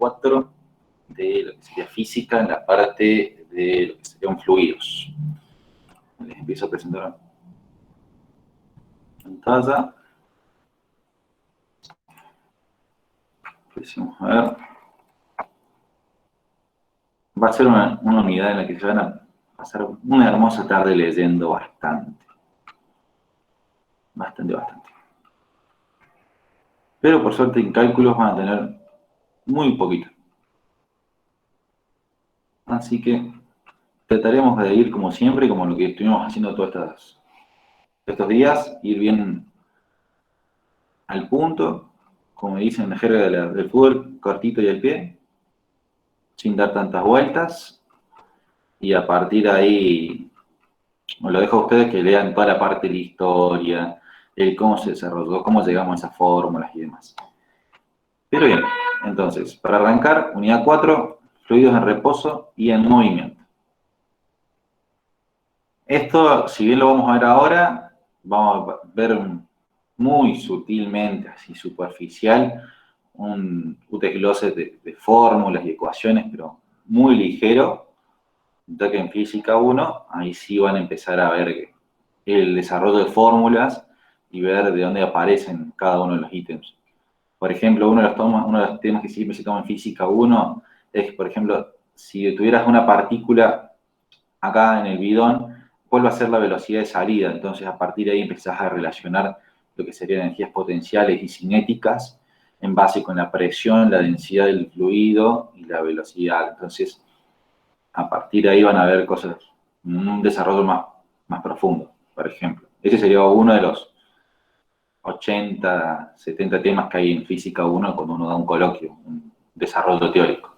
4 de lo que sería física en la parte de lo que serían fluidos. Les empiezo a presentar la pantalla. Empecemos a ver. Va a ser una unidad en la que se van a pasar una hermosa tarde leyendo bastante. Bastante. Pero por suerte en cálculos van a tener muy poquito. Así que trataremos de ir como siempre, como lo que estuvimos haciendo todos estos días, ir bien al punto, como dicen en la jerga del fútbol, cortito y al pie, sin dar tantas vueltas, y a partir de ahí, os lo dejo a ustedes que lean toda la parte de la historia, el cómo se desarrolló, cómo llegamos a esas fórmulas y demás. Pero bien, entonces, para arrancar, unidad 4, fluidos en reposo y en movimiento. Esto, si bien lo vamos a ver ahora, vamos a ver muy sutilmente, así superficial, un desglose de fórmulas y ecuaciones, pero muy ligero, ya que en física 1, ahí sí van a empezar a ver el desarrollo de fórmulas y ver de dónde aparecen cada uno de los ítems. Por ejemplo, uno de los temas que siempre se toma en física 1 es, por ejemplo, si tuvieras una partícula acá en el bidón, ¿cuál va a ser la velocidad de salida? Entonces, a partir de ahí empezás a relacionar lo que serían energías potenciales y cinéticas en base con la presión, la densidad del fluido y la velocidad. Entonces, a partir de ahí van a ver cosas, un desarrollo más profundo, por ejemplo. Ese sería uno de los 80, 70 temas que hay en física 1 cuando uno da un coloquio, un desarrollo teórico.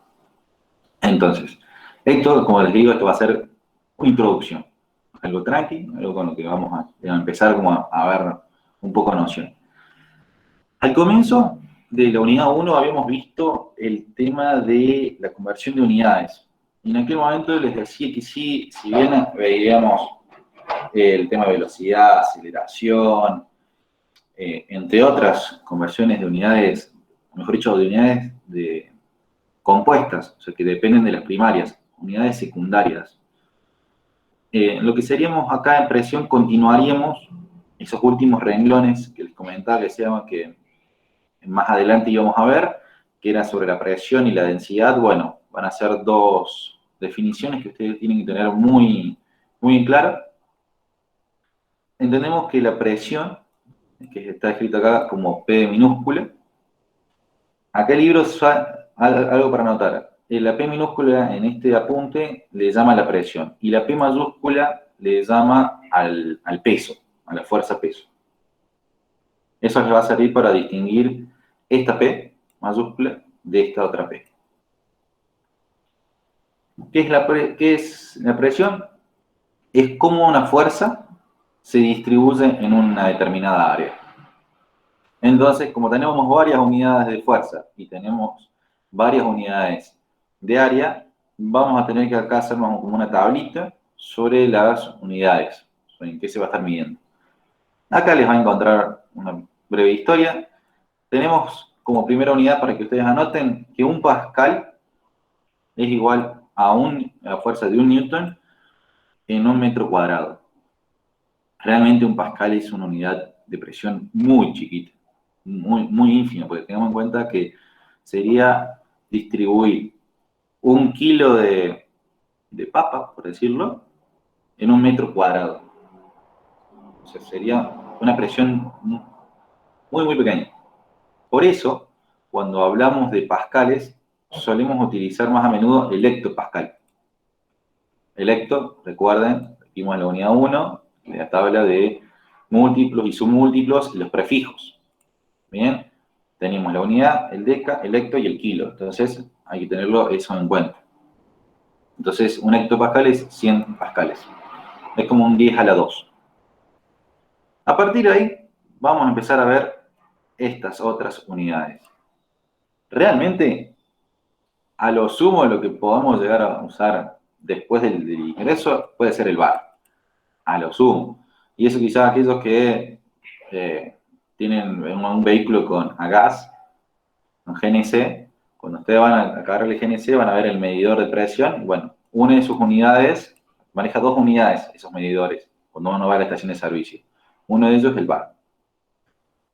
Entonces, esto, como les digo, esto va a ser una introducción. Algo tranqui, algo con lo que vamos a empezar como a ver un poco de noción. Al comienzo de la unidad 1 habíamos visto el tema de la conversión de unidades. Y en aquel momento les decía que sí, si bien veíamos el tema de velocidad, aceleración, entre otras conversiones de unidades, mejor dicho, de unidades compuestas, o sea, que dependen de las primarias, unidades secundarias. Lo que seríamos acá en presión, continuaríamos esos últimos renglones que les comentaba, que más adelante íbamos a ver, que era sobre la presión y la densidad. Bueno, van a ser dos definiciones que ustedes tienen que tener muy en claro. Entendemos que la presión, que está escrito acá como P minúscula, acá el libro algo para anotar. La P minúscula en este apunte le llama la presión y la P mayúscula le llama al peso, a la fuerza peso. Eso les va a servir para distinguir esta P mayúscula de esta otra P. ¿Qué es la presión? Es cómo una fuerza se distribuye en una determinada área. Entonces, como tenemos varias unidades de fuerza y tenemos varias unidades de área, vamos a tener que acá hacernos como una tablita sobre las unidades, en qué se va a estar midiendo. Acá les va a encontrar una breve historia. Tenemos como primera unidad, para que ustedes anoten, que un pascal es igual a la fuerza de 1 newton en 1 metro cuadrado. Realmente un pascal es una unidad de presión muy chiquita, muy ínfima, porque tengamos en cuenta que sería distribuir 1 kilo de papa, por decirlo, en 1 metro cuadrado. O sea, sería una presión muy pequeña. Por eso, cuando hablamos de pascales, solemos utilizar más a menudo el hectopascal. El hecto, recuerden, vimos en la unidad 1, en la tabla de múltiplos y submúltiplos y los prefijos. Bien, tenemos la unidad, el deca, el hecto y el kilo. Entonces, hay que tenerlo eso en cuenta. Entonces, un hectopascal es 100 pascales. Es como un 10 a la 2. A partir de ahí, vamos a empezar a ver estas otras unidades. Realmente, a lo sumo, lo que podamos llegar a usar después del ingreso puede ser el bar. A lo sumo. Y eso quizás aquellos que tienen un vehículo a gas, un GNC, Cuando ustedes van a agarrar el GNC, van a ver el medidor de presión. Bueno, una de sus unidades, maneja 2 unidades esos medidores, cuando uno va a la estación de servicio. Uno de ellos es el bar.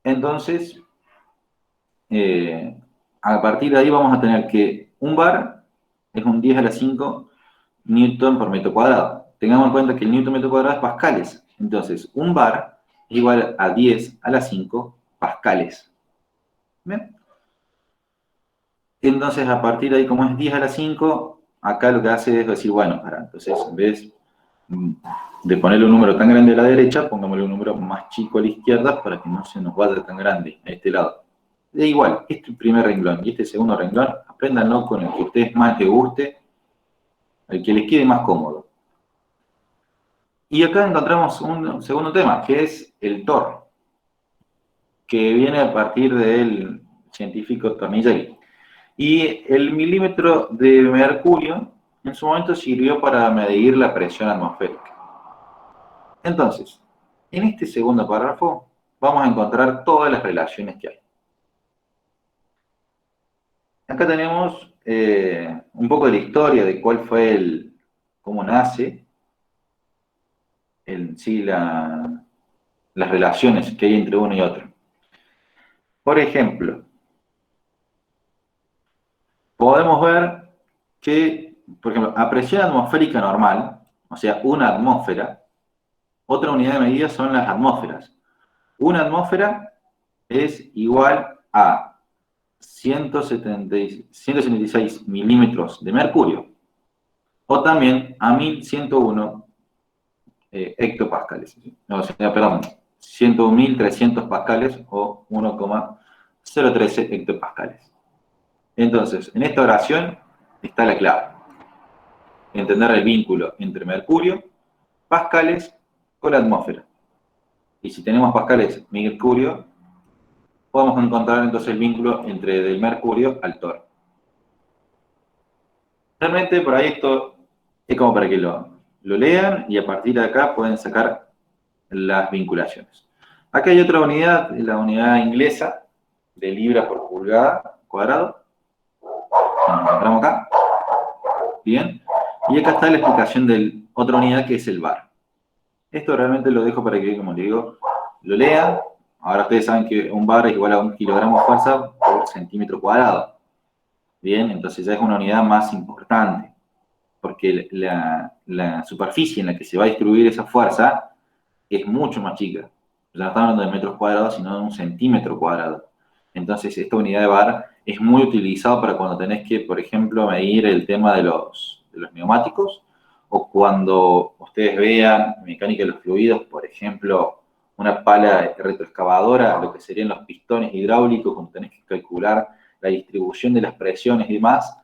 Entonces, a partir de ahí vamos a tener que un bar es un 10 a la 5 newton por metro cuadrado. Tengamos en cuenta que el newton metro cuadrado es pascales. Entonces, un bar es igual a 10 a la 5 pascales. ¿Bien? Entonces, a partir de ahí, como es 10 a la 5, acá lo que hace es decir, bueno, entonces en vez de ponerle un número tan grande a la derecha, pongámosle un número más chico a la izquierda para que no se nos vaya tan grande a este lado. Da igual, este es el primer renglón y este segundo renglón, apréndanlo con el que a ustedes más les guste, el que les quede más cómodo. Y acá encontramos un segundo tema, que es el Thor, que viene a partir del científico Tornicelli. Y el milímetro de mercurio en su momento sirvió para medir la presión atmosférica. Entonces, en este segundo párrafo vamos a encontrar todas las relaciones que hay. Acá tenemos un poco de la historia de cuál fue cómo nace sí, las relaciones que hay entre uno y otro. Por ejemplo, podemos ver que, por ejemplo, a presión atmosférica normal, o sea, una atmósfera, otra unidad de medida son las atmósferas. Una atmósfera es igual a 176 milímetros de mercurio, o también a 1101 hectopascales. No, perdón, 101.300 pascales o 1,013 hectopascales. Entonces, en esta oración está la clave. Entender el vínculo entre mercurio, pascales con la atmósfera. Y si tenemos pascales, mercurio, podemos encontrar entonces el vínculo entre del mercurio al Thor. Realmente por ahí esto es como para que lo lean y a partir de acá pueden sacar las vinculaciones. Acá hay otra unidad, la unidad inglesa de libra por pulgada cuadrado. Nos encontramos acá. Bien. Y acá está la explicación de otra unidad que es el bar. Esto realmente lo dejo para que, como le digo, lo lean. Ahora ustedes saben que un bar es igual a 1 kilogramo de fuerza por centímetro cuadrado. Bien, entonces ya es una unidad más importante, porque la superficie en la que se va a distribuir esa fuerza es mucho más chica. Ya no estamos hablando de metros cuadrados, sino de 1 centímetro cuadrado. Entonces, esta unidad de bar es muy utilizada para cuando tenés que, por ejemplo, medir el tema de los neumáticos, o cuando ustedes vean mecánica de los fluidos, por ejemplo, una pala retroexcavadora, lo que serían los pistones hidráulicos, cuando tenés que calcular la distribución de las presiones y demás,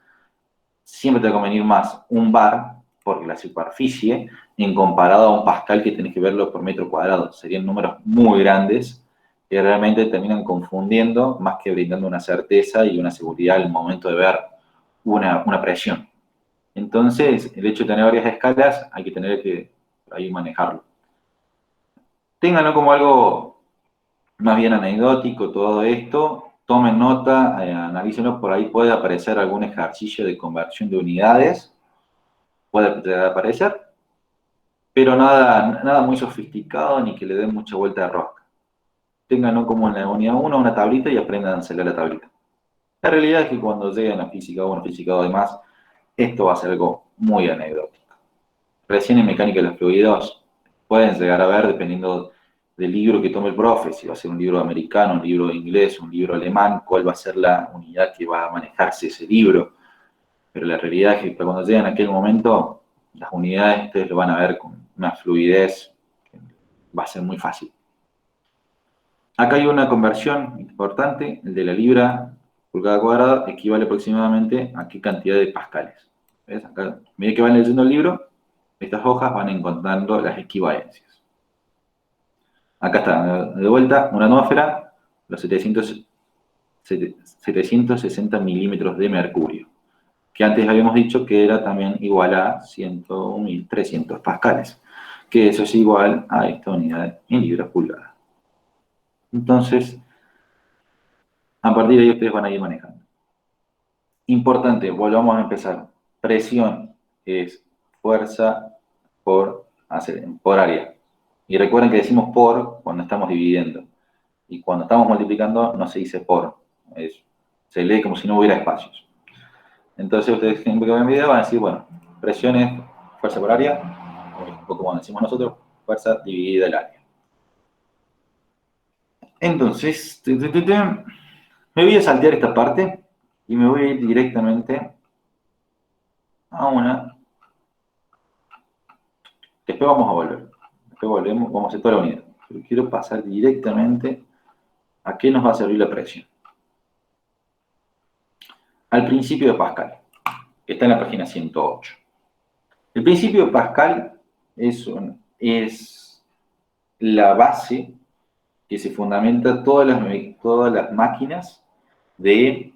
siempre te va a convenir más un bar, porque la superficie, en comparado a un pascal que tenés que verlo por metro cuadrado, serían números muy grandes que realmente terminan confundiendo más que brindando una certeza y una seguridad al momento de ver una presión. Entonces, el hecho de tener varias escalas, hay que tener que ahí manejarlo. Ténganlo como algo más bien anecdótico todo esto, tomen nota, analícenlo, por ahí puede aparecer algún ejercicio de conversión de unidades, puede aparecer, pero nada muy sofisticado ni que le den mucha vuelta de rosca. Ténganlo como en la unidad 1 una tablita y aprendan a hacerle la tablita. La realidad es que cuando lleguen a física 1, física 2 y demás, esto va a ser algo muy anecdótico. Recién en mecánica de los fluidos pueden llegar a ver, dependiendo del libro que tome el profe, si va a ser un libro americano, un libro inglés, un libro alemán, cuál va a ser la unidad que va a manejarse ese libro. Pero la realidad es que cuando lleguen a aquel momento, las unidades ustedes lo van a ver con una fluidez que va a ser muy fácil. Acá hay una conversión importante, el de la libra pulgada cuadrada equivale aproximadamente a qué cantidad de pascales. ¿Ves? Acá, a medida que van leyendo el libro, estas hojas van encontrando las equivalencias. Acá está, de vuelta, una atmósfera, los 760 milímetros de mercurio, que antes habíamos dicho que era también igual a 101.300 pascales, que eso es igual a esta unidad en libras pulgadas. Entonces, a partir de ahí ustedes van a ir manejando. Importante, volvamos a empezar. Presión es fuerza por área. Y recuerden que decimos por cuando estamos dividiendo. Y cuando estamos multiplicando no se dice por. Se lee como si no hubiera espacios. Entonces ustedes que ven el video van a decir, bueno, presión es fuerza por área, o como decimos nosotros, fuerza dividida el área. Entonces, me voy a saltear esta parte y me voy a ir directamente a una. Después vamos a volver. Después volvemos, vamos a hacer toda la unidad. Pero quiero pasar directamente a qué nos va a servir la presión. Al principio de Pascal, que está en la página 108. El principio de Pascal es la base que se fundamenta todas las máquinas que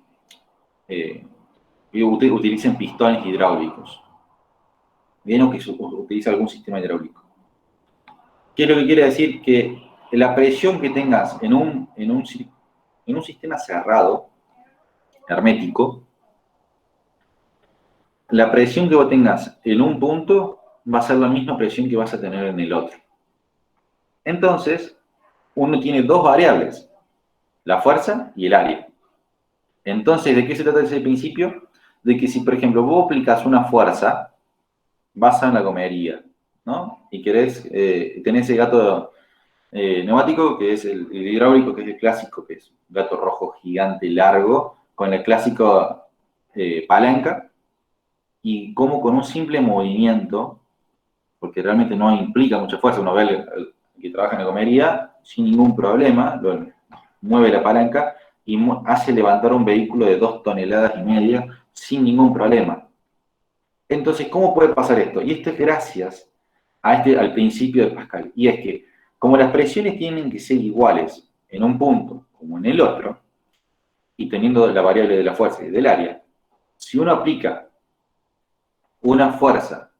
utilicen pistones hidráulicos. Bien, o que utiliza algún sistema hidráulico. ¿Qué es lo que quiere decir? Que la presión que tengas en un sistema cerrado, hermético, la presión que vos tengas en un punto va a ser la misma presión que vas a tener en el otro. Entonces, uno tiene dos variables, la fuerza y el área. Entonces, ¿de qué se trata ese principio? De que si, por ejemplo, vos aplicas una fuerza, vas a la gomería, ¿no? Y tenés el gato neumático, que es el hidráulico, que es el clásico, que es un gato rojo gigante, largo, con el clásico palanca, y como con un simple movimiento, porque realmente no implica mucha fuerza, uno ve el que trabaja en la gomería sin ningún problema, mueve la palanca y hace levantar un vehículo de 2,5 toneladas sin ningún problema. Entonces, ¿cómo puede pasar esto? Y esto es gracias al principio de Pascal. Y es que, como las presiones tienen que ser iguales en un punto como en el otro, y teniendo la variable de la fuerza y del área, si uno aplica una fuerza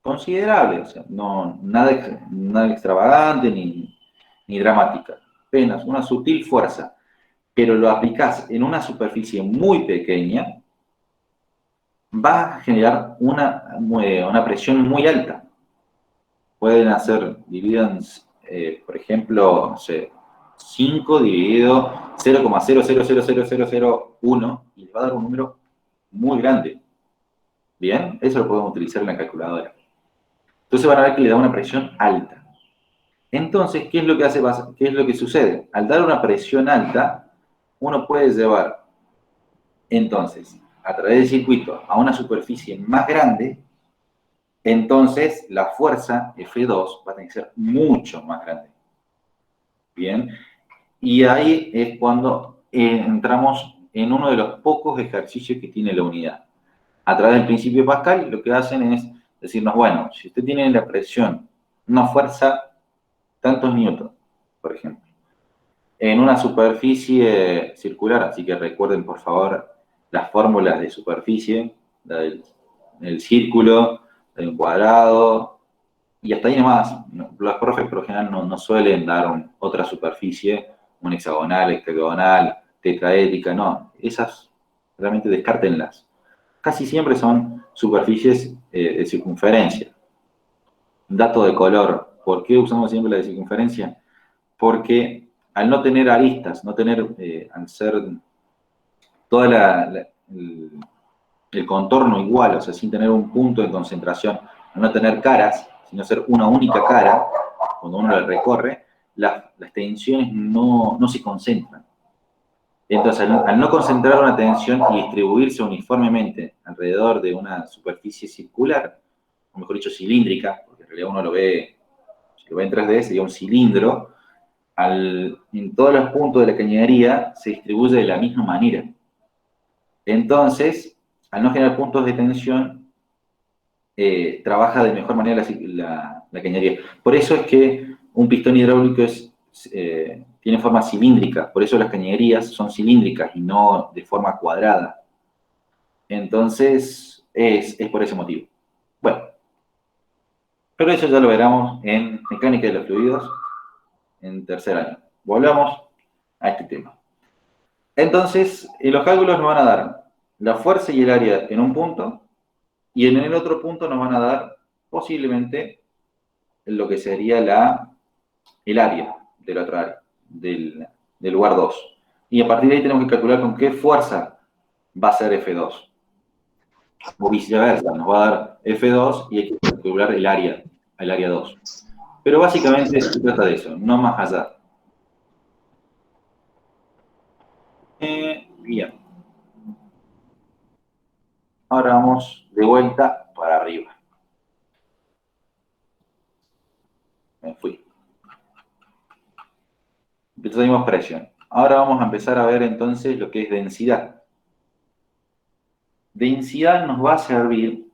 considerable, o sea, nada extravagante ni dramática, apenas una sutil fuerza, pero lo aplicás en una superficie muy pequeña, va a generar una presión muy alta. Pueden hacer, dividan, por ejemplo, no sé, 5 dividido 0,000001 y les va a dar un número muy grande. Bien, eso lo podemos utilizar en la calculadora. Entonces van a ver que le da una presión alta. Entonces, ¿qué es lo que sucede? Al dar una presión alta, uno puede llevar, entonces, a través del circuito a una superficie más grande, entonces la fuerza F2 va a tener que ser mucho más grande. Bien, y ahí es cuando entramos en uno de los pocos ejercicios que tiene la unidad. A través del principio de Pascal, lo que hacen es decirnos, bueno, si usted tiene la presión, una fuerza, tantos newtons, por ejemplo, en una superficie circular, así que recuerden, por favor, las fórmulas de superficie, la del círculo, del cuadrado, y hasta ahí nomás. Los profes por lo general no suelen dar otra superficie, un hexagonal, hectagonal, tetraédrica, no. Esas realmente descártenlas. Casi siempre son superficies de circunferencia. Dato de color. ¿Por qué usamos siempre la de circunferencia? Porque al no tener aristas, al ser todo el contorno igual, o sea, sin tener un punto de concentración, al no tener caras, sino ser una única cara, cuando uno la recorre, las tensiones no se concentran. Entonces, al no concentrar una tensión y distribuirse uniformemente alrededor de una superficie circular, o mejor dicho, cilíndrica, porque en realidad uno lo ve, si lo ve en 3D, sería un cilindro, en todos los puntos de la cañería se distribuye de la misma manera. Entonces, al no generar puntos de tensión, trabaja de mejor manera la cañería. Por eso es que un pistón hidráulico tiene forma cilíndrica, por eso las cañerías son cilíndricas y no de forma cuadrada. Entonces, es por ese motivo. Bueno, pero eso ya lo veremos en mecánica de los fluidos en tercer año. Volvamos a este tema. Entonces, los cálculos nos van a dar la fuerza y el área en un punto, y en el otro punto nos van a dar posiblemente lo que sería el área del otro área, del lugar 2. Y a partir de ahí tenemos que calcular con qué fuerza va a ser F2. O viceversa, nos va a dar F2 y hay que calcular el área 2. Pero básicamente se trata de eso, no más allá. Bien. Ahora vamos de vuelta para arriba. Me fui. Tuvimos presión. Ahora vamos a empezar a ver entonces lo que es densidad. Densidad nos va a servir.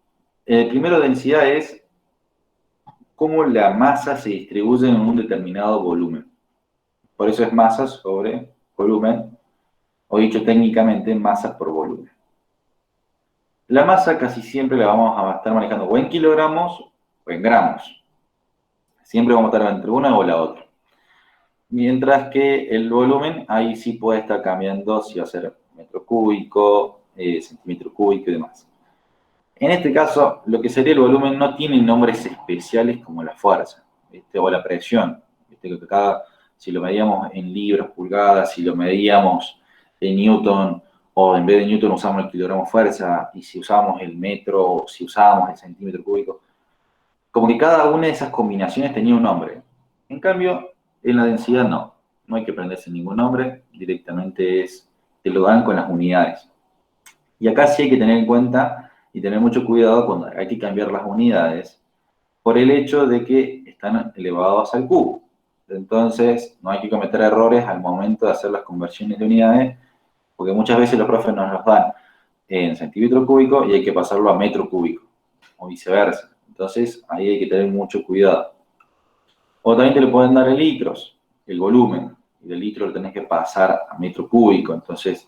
Primero, densidad es cómo la masa se distribuye en un determinado volumen. Por eso es masa sobre volumen, o dicho técnicamente, masa por volumen. La masa casi siempre la vamos a estar manejando o en kilogramos o en gramos. Siempre vamos a estar entre una o la otra. Mientras que el volumen, ahí sí puede estar cambiando si va a ser metro cúbico, centímetro cúbico y demás. En este caso, lo que sería el volumen no tiene nombres especiales como la fuerza, ¿viste? O la presión. ¿Viste? Que si lo medíamos en libras, pulgadas, si lo medíamos en newton, o en vez de newton usamos el kilogramo fuerza, y si usamos el metro, o si usábamos el centímetro cúbico, como que cada una de esas combinaciones tenía un nombre. En cambio, en la densidad no hay que aprenderse ningún nombre, directamente te lo dan con las unidades. Y acá sí hay que tener en cuenta y tener mucho cuidado cuando hay que cambiar las unidades, por el hecho de que están elevados al cubo. Entonces, no hay que cometer errores al momento de hacer las conversiones de unidades, porque muchas veces los profes nos los dan en centímetro cúbico y hay que pasarlo a metro cúbico, o viceversa. Entonces, ahí hay que tener mucho cuidado. O también te lo pueden dar en litros, el volumen, y del litro lo tenés que pasar a metro cúbico, entonces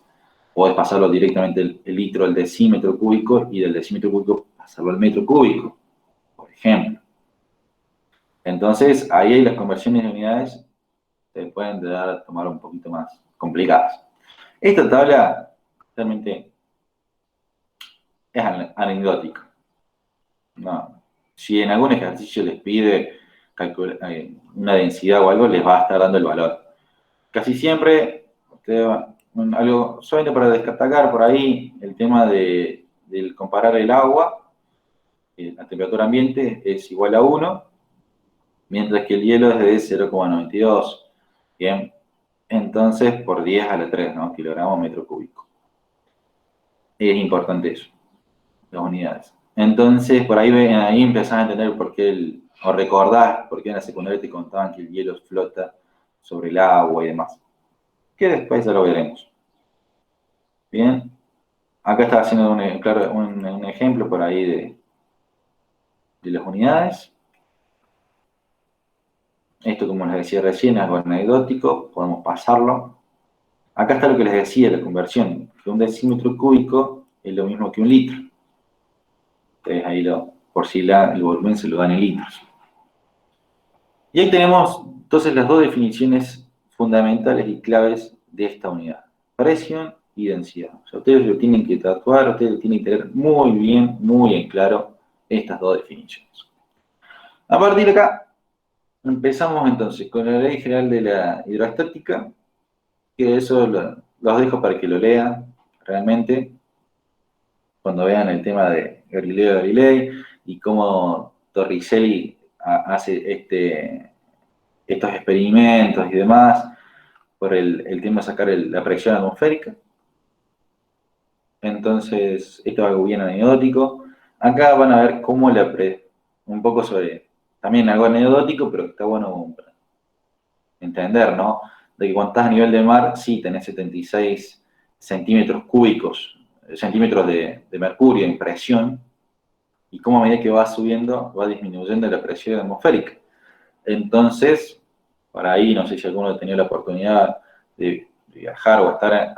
podés pasarlo directamente el litro al decímetro cúbico y del decímetro cúbico pasarlo al metro cúbico, por ejemplo. Entonces, ahí las conversiones de unidades te pueden dar a tomar un poquito más complicadas. Esta tabla realmente es anecdótica. No. Si en algún ejercicio les pide una densidad o algo, les va a estar dando el valor. Casi siempre, algo solamente para destacar por ahí, el tema del comparar el agua, la temperatura ambiente es igual a 1, mientras que el hielo es de 0,92. Bien, entonces por 10 a la 3, ¿no? Kilogramos metro cúbico. Es importante eso, las unidades. Entonces, por ahí empezás a entender por qué, o recordás por qué en la secundaria te contaban que el hielo flota sobre el agua y demás. Que después ya lo veremos. Bien, acá está haciendo un ejemplo por ahí de las unidades. Esto, como les decía recién, es algo anecdótico, podemos pasarlo. Acá está lo que les decía, la conversión, que un decímetro cúbico es lo mismo que un litro. Entonces ahí por si el volumen se lo dan en litros. Y ahí tenemos entonces las dos definiciones fundamentales y claves de esta unidad: presión y densidad. O sea, ustedes lo tienen que tatuar, ustedes lo tienen que tener muy bien, muy en claro estas dos definiciones. A partir de acá, empezamos entonces con la ley general de la hidrostática, que eso los dejo para que lo lean realmente, cuando vean el tema de Galileo Galilei y cómo Torricelli hace estos experimentos y demás, por el tema de sacar la presión atmosférica. Entonces, esto es algo bien anecdótico. Acá van a ver cómo un poco sobre, también algo anecdótico, pero que está bueno para entender, ¿no? De que cuando estás a nivel de mar, sí tenés 76 centímetros cúbicos, centímetros de mercurio en presión, y cómo a medida que va subiendo, va disminuyendo la presión atmosférica. Entonces, por ahí, no sé si alguno ha tenido la oportunidad de viajar o estar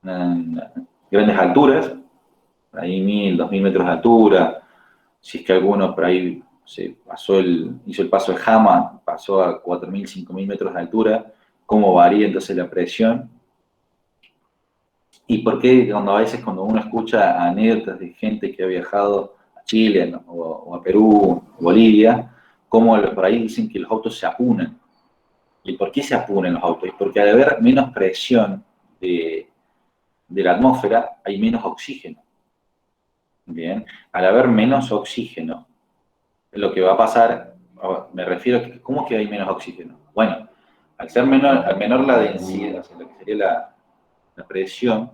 en grandes alturas, por ahí 1000, 2000 metros de altura, si es que alguno por ahí hizo el paso de Hama, pasó a 4000, 5000 metros de altura, cómo varía entonces la presión. ¿Y por qué cuando a veces cuando uno escucha anécdotas de gente que ha viajado a Chile, ¿no? o a Perú, Bolivia, como por ahí dicen que los autos se apunan? ¿Y por qué se apunan los autos? Porque al haber menos presión de la atmósfera, hay menos oxígeno. Bien, al haber menos oxígeno, lo que va a pasar, me refiero a que, ¿cómo que hay menos oxígeno? Bueno, al menor la densidad, o sea, lo que sería la presión,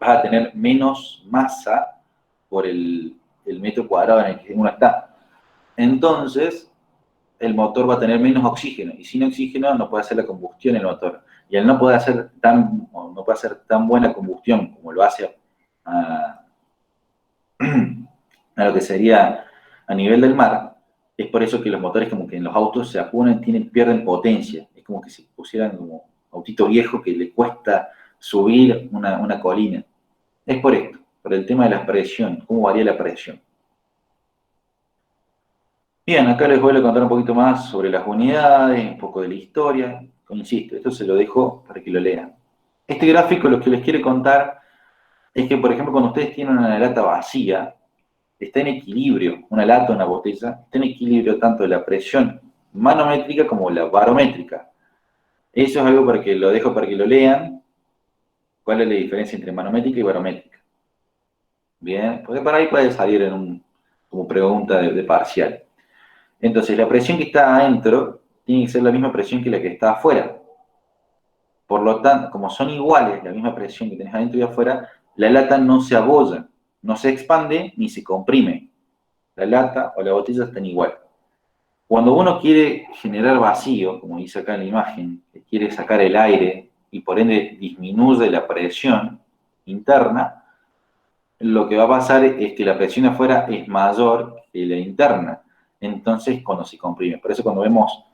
vas a tener menos masa por el metro cuadrado en el que uno está. Entonces, el motor va a tener menos oxígeno, y sin oxígeno no puede hacer la combustión el motor. Y al no poder hacer no puede hacer tan buena combustión como lo hace a, a lo que sería a nivel del mar, es por eso que los motores como que en los autos se apunan, pierden potencia. Es como que si pusieran como autito viejo que le cuesta subir una colina. Es por esto, por el tema de la presión, cómo varía la presión. Bien, acá les voy a contar un poquito más sobre las unidades, un poco de la historia. Insisto, esto se lo dejo para que lo lean. Este gráfico lo que les quiere contar es que, por ejemplo, cuando ustedes tienen una lata vacía, está en equilibrio, una lata, una botella, está en equilibrio tanto la presión manométrica como la barométrica. Eso es algo para que lo dejo para que lo lean, cuál es la diferencia entre manométrica y barométrica. Bien, porque para ahí puede salir como pregunta de parcial. Entonces, la presión que está adentro tiene que ser la misma presión que la que está afuera. Por lo tanto, como son iguales, la misma presión que tenés adentro y afuera, la lata no se abolla, no se expande ni se comprime. La lata o la botella están igual. Cuando uno quiere generar vacío, como dice acá en la imagen, que quiere sacar el aire y por ende disminuye la presión interna, lo que va a pasar es que la presión afuera es mayor que la interna. Entonces, cuando se comprime. Por eso cuando vemos,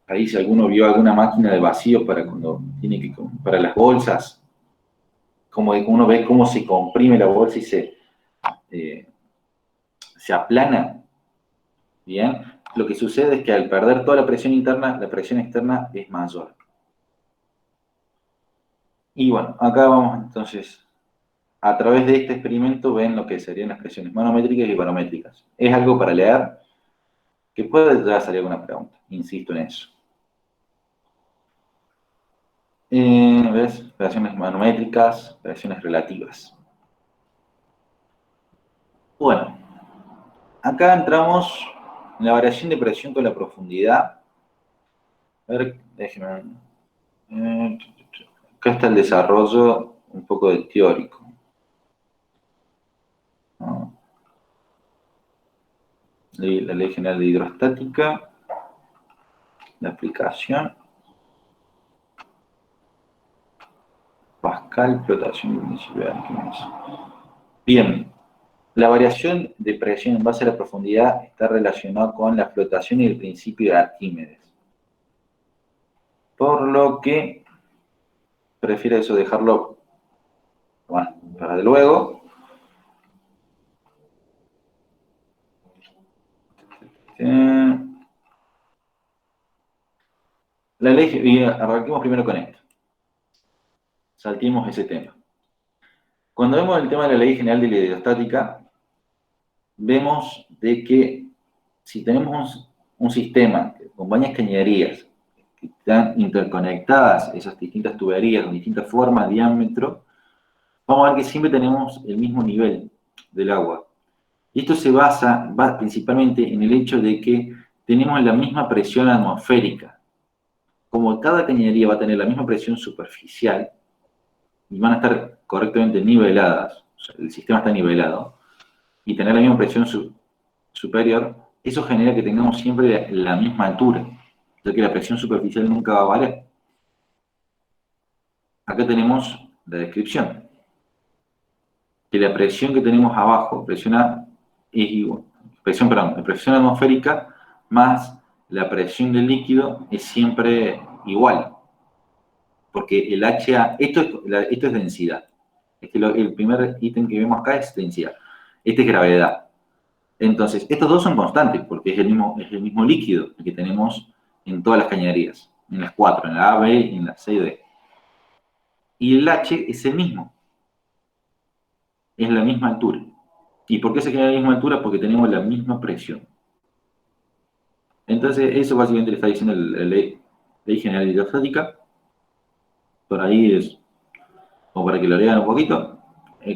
ahí si alguno vio alguna máquina de vacío para cuando tiene que, para las bolsas, como uno ve cómo se comprime la bolsa y se aplana, ¿bien? Lo que sucede es que al perder toda la presión interna, la presión externa es mayor. Y bueno, acá vamos entonces, a través de este experimento ven lo que serían las presiones manométricas y barométricas. Es algo para leer que puede ya salir alguna pregunta, insisto en eso. ¿Ves? Presiones manométricas, presiones relativas. Bueno, acá entramos en la variación de presión con la profundidad. A ver, déjenme. Acá está el desarrollo un poco de teórico. ¿No? La ley general de hidrostática, la aplicación, Pascal, flotación municipal. Bien, la variación de presión en base a la profundidad está relacionada con la flotación y el principio de Arquímedes. Por lo que prefiero eso dejarlo, bueno, para luego. La ley, y arranquemos primero con esto. Saltimos ese tema. Cuando vemos el tema de la ley general de la hidrostática, vemos de que si tenemos un sistema con varias cañerías que están interconectadas, esas distintas tuberías con distintas formas, diámetro, vamos a ver que siempre tenemos el mismo nivel del agua. Y esto se basa principalmente en el hecho de que tenemos la misma presión atmosférica. Como cada cañería va a tener la misma presión superficial y van a estar correctamente niveladas, o sea, el sistema está nivelado, y tener la misma presión superior, eso genera que tengamos siempre la misma altura, ya que la presión superficial nunca va a valer. Acá tenemos la descripción, que la presión que tenemos abajo, la presión atmosférica más la presión del líquido es siempre igual, porque el HA, esto es densidad. El primer ítem que vemos acá es densidad. Este es gravedad. Entonces, estos dos son constantes, porque es el mismo líquido que tenemos en todas las cañerías, en las cuatro, en la A, B y en la C y D. y el H es el mismo, es la misma altura. ¿Y por qué se queda a la misma altura? Porque tenemos la misma presión. Entonces, eso básicamente le está diciendo la ley general de hidrostática. Por ahí es, o para que lo lean un poquito,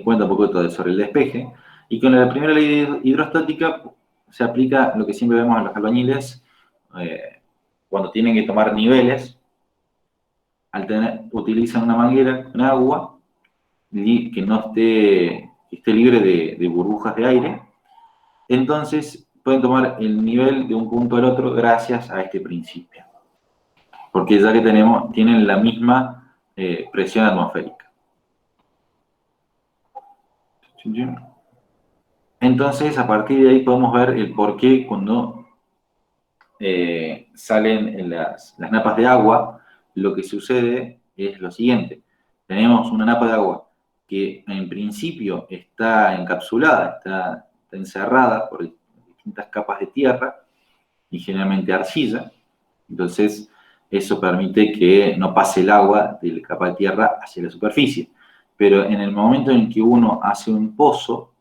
cuenta un poco sobre el despeje. Y con la primera ley hidrostática se aplica lo que siempre vemos a los albañiles cuando tienen que tomar niveles, utilizan una manguera con agua que no esté, que esté libre de burbujas de aire. Entonces pueden tomar el nivel de un punto al otro gracias a este principio. Porque ya que tienen la misma presión atmosférica. Entonces, a partir de ahí podemos ver el por qué cuando salen las napas de agua, lo que sucede es lo siguiente. Tenemos una napa de agua que en principio está encapsulada, está encerrada por distintas capas de tierra y generalmente arcilla. Entonces, eso permite que no pase el agua de la capa de tierra hacia la superficie. Pero en el momento en que uno hace un pozo,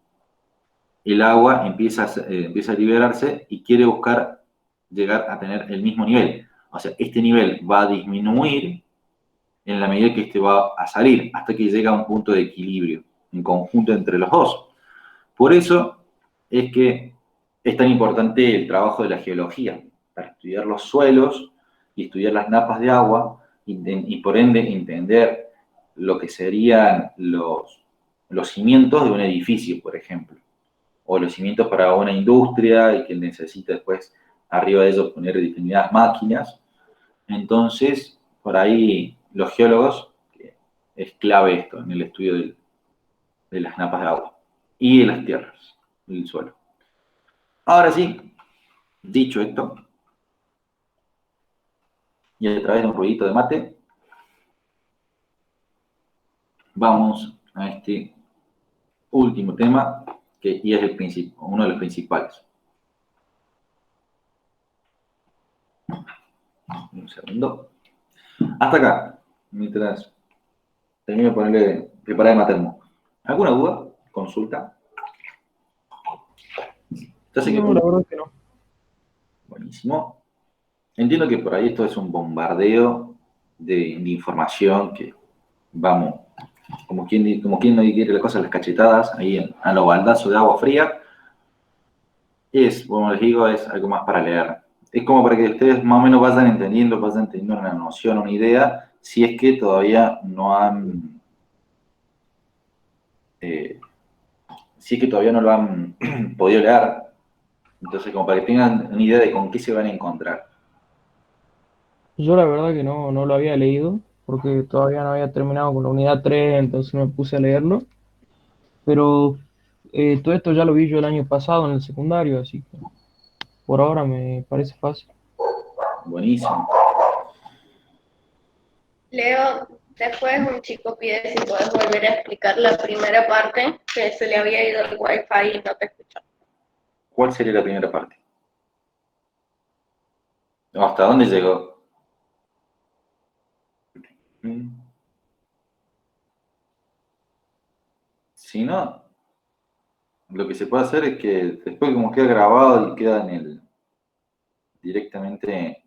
el agua empieza a liberarse y quiere buscar llegar a tener el mismo nivel. O sea, este nivel va a disminuir en la medida que este va a salir, hasta que llega a un punto de equilibrio en conjunto entre los dos. Por eso es que es tan importante el trabajo de la geología, para estudiar los suelos y estudiar las napas de agua y por ende entender lo que serían los cimientos de un edificio, por ejemplo, o los cimientos para una industria y que necesita después arriba de ellos poner determinadas máquinas. Entonces, por ahí los geólogos, es clave esto en el estudio de las napas de agua y de las tierras, del suelo. Ahora sí, dicho esto, y a través de un ruidito de mate, vamos a este último tema, y es uno de los principales. Un segundo. Hasta acá, mientras termino de preparar el matermo. ¿Alguna duda? ¿Consulta? Ya sé que... No, la verdad que no. Buenísimo. Entiendo que por ahí esto es un bombardeo de información que vamos, como quien no quiere las cosas, las cachetadas, ahí a los baldazos de agua fría. Como les digo, es algo más para leer. Es como para que ustedes más o menos vayan entendiendo una noción, una idea, si es que todavía no han, si es que todavía no lo han podido leer. Entonces, como para que tengan una idea de con qué se van a encontrar. Yo la verdad que no lo había leído, porque todavía no había terminado con la unidad 3, entonces me puse a leerlo. Pero todo esto ya lo vi yo el año pasado en el secundario, así que por ahora me parece fácil. Buenísimo. Leo, después un chico pide si puedes volver a explicar la primera parte, que se le había ido el wifi y no te escuchó. ¿Cuál sería la primera parte? ¿Hasta dónde llegó? Si no, lo que se puede hacer es que después como queda grabado y queda directamente...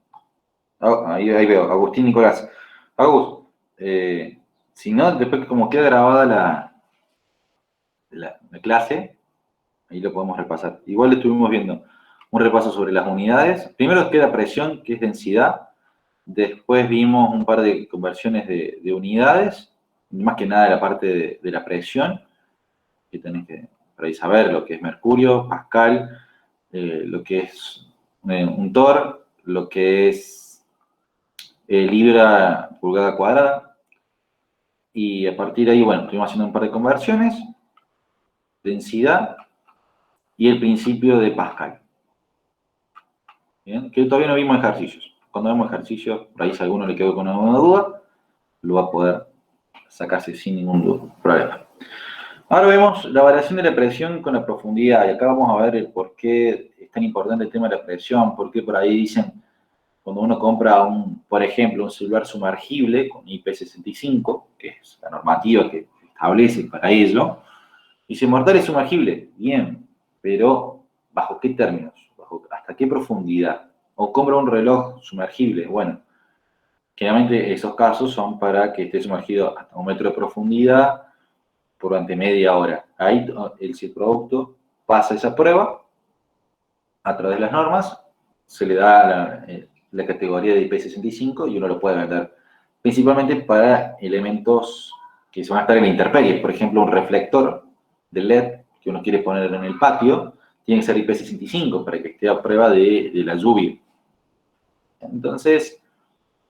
ahí veo, Agustín Nicolás. Agus, si no, después como queda grabada la clase, ahí lo podemos repasar. Igual estuvimos viendo un repaso sobre las unidades. Primero queda presión, que es densidad. Después vimos un par de conversiones de unidades, más que nada de la parte de la presión, que tenés que por ahí saber lo que es mercurio, pascal, lo que es un torr, lo que es libra pulgada cuadrada. Y a partir de ahí, bueno, estuvimos haciendo un par de conversiones, densidad y el principio de Pascal. ¿Bien? Que todavía no vimos ejercicios. Cuando vemos ejercicios, por ahí si a alguno le quedó con alguna duda, lo va a poder sacarse sin ningún problema. Ahora vemos la variación de la presión con la profundidad, y acá vamos a ver el por qué es tan importante el tema de la presión, por qué por ahí dicen cuando uno compra, por ejemplo, un celular sumergible con IP65, que es la normativa que establece para ello, dice, mortal es sumergible, bien, pero ¿bajo qué términos? ¿Hasta qué profundidad? O compra un reloj sumergible, bueno, generalmente esos casos son para que esté sumergido hasta 1 metro de profundidad durante media hora. Ahí si el producto pasa esa prueba, a través de las normas, se le da la categoría de IP65 y uno lo puede vender. Principalmente para elementos que se van a estar en la intemperie. Por ejemplo, un reflector de LED que uno quiere poner en el patio, tiene que ser IP65 para que esté a prueba de la lluvia. Entonces,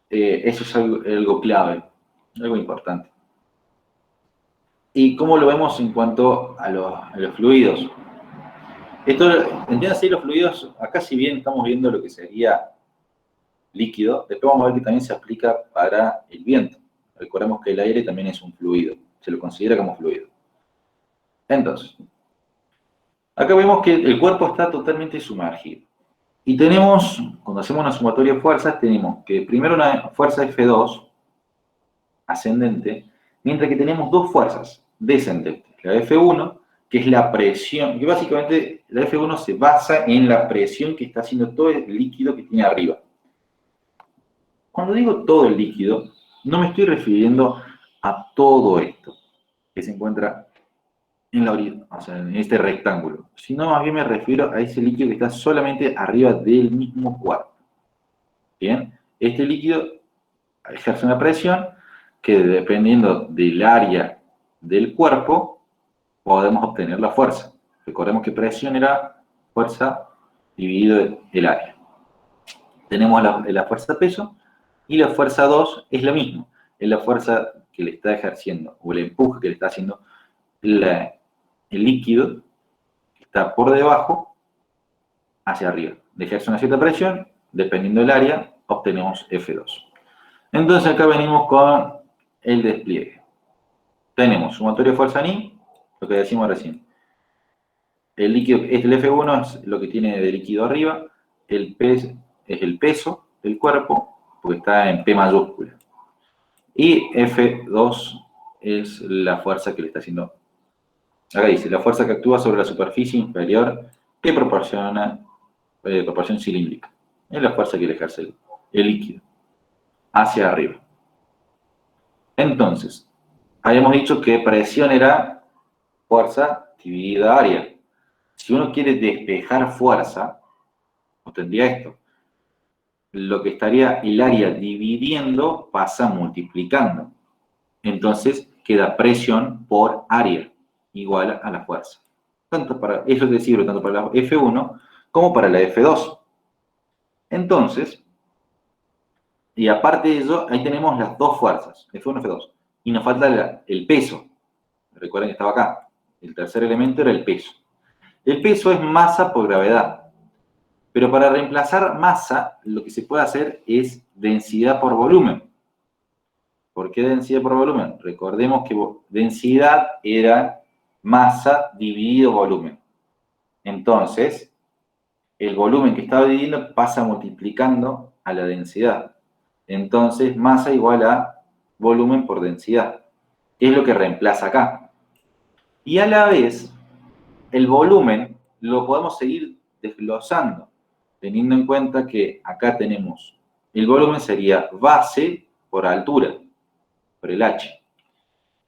eso es algo clave, algo importante. ¿Y cómo lo vemos en cuanto a los fluidos? Esto, entiéndase, los fluidos, acá si bien estamos viendo lo que sería líquido, después vamos a ver que también se aplica para el viento. Recordemos que el aire también es un fluido, se lo considera como fluido. Entonces, acá vemos que el cuerpo está totalmente sumergido. Y tenemos, cuando hacemos una sumatoria de fuerzas, tenemos que primero una fuerza F2 ascendente, mientras que tenemos dos fuerzas descendentes. La F1, que es la presión, que básicamente la F1 se basa en la presión que está haciendo todo el líquido que tiene arriba. Cuando digo todo el líquido, no me estoy refiriendo a todo esto que se encuentra en la orilla, o sea, en este rectángulo, sino más bien me refiero a ese líquido que está solamente arriba del mismo cuerpo. Bien, este líquido ejerce una presión que dependiendo del área del cuerpo podemos obtener la fuerza. Recordemos que presión era fuerza dividido el área. Tenemos la fuerza peso y la fuerza 2 es la misma. Es la fuerza que le está ejerciendo o el empuje que le está haciendo el líquido que está por debajo hacia arriba. Le ejerce una cierta presión, dependiendo del área, obtenemos F2. Entonces acá venimos con el despliegue. Tenemos sumatoria de fuerza NI, lo que decimos recién. El líquido, el F1 es lo que tiene de líquido arriba, el P es el peso del cuerpo, porque está en P mayúscula. Y F2 es la fuerza que le está haciendo. Acá dice, la fuerza que actúa sobre la superficie inferior que proporciona proporción cilíndrica. Es la fuerza que le ejerce el líquido hacia arriba. Entonces, habíamos dicho que presión era fuerza dividida área. Si uno quiere despejar fuerza, obtendría esto. Lo que estaría el área dividiendo pasa multiplicando. Entonces queda presión por área igual a la fuerza. Eso te sirve tanto para la F1 como para la F2. Entonces, y aparte de eso, ahí tenemos las dos fuerzas, F1 y F2. Y nos falta el peso. Recuerden que estaba acá. El tercer elemento era el peso. El peso es masa por gravedad. Pero para reemplazar masa, lo que se puede hacer es densidad por volumen. ¿Por qué densidad por volumen? Recordemos que densidad era masa dividido volumen. Entonces, el volumen que estaba dividiendo pasa multiplicando a la densidad. Entonces, masa igual a volumen por densidad. Es lo que reemplaza acá. Y a la vez, el volumen lo podemos seguir desglosando, teniendo en cuenta que acá tenemos, el volumen sería base por altura, por el H.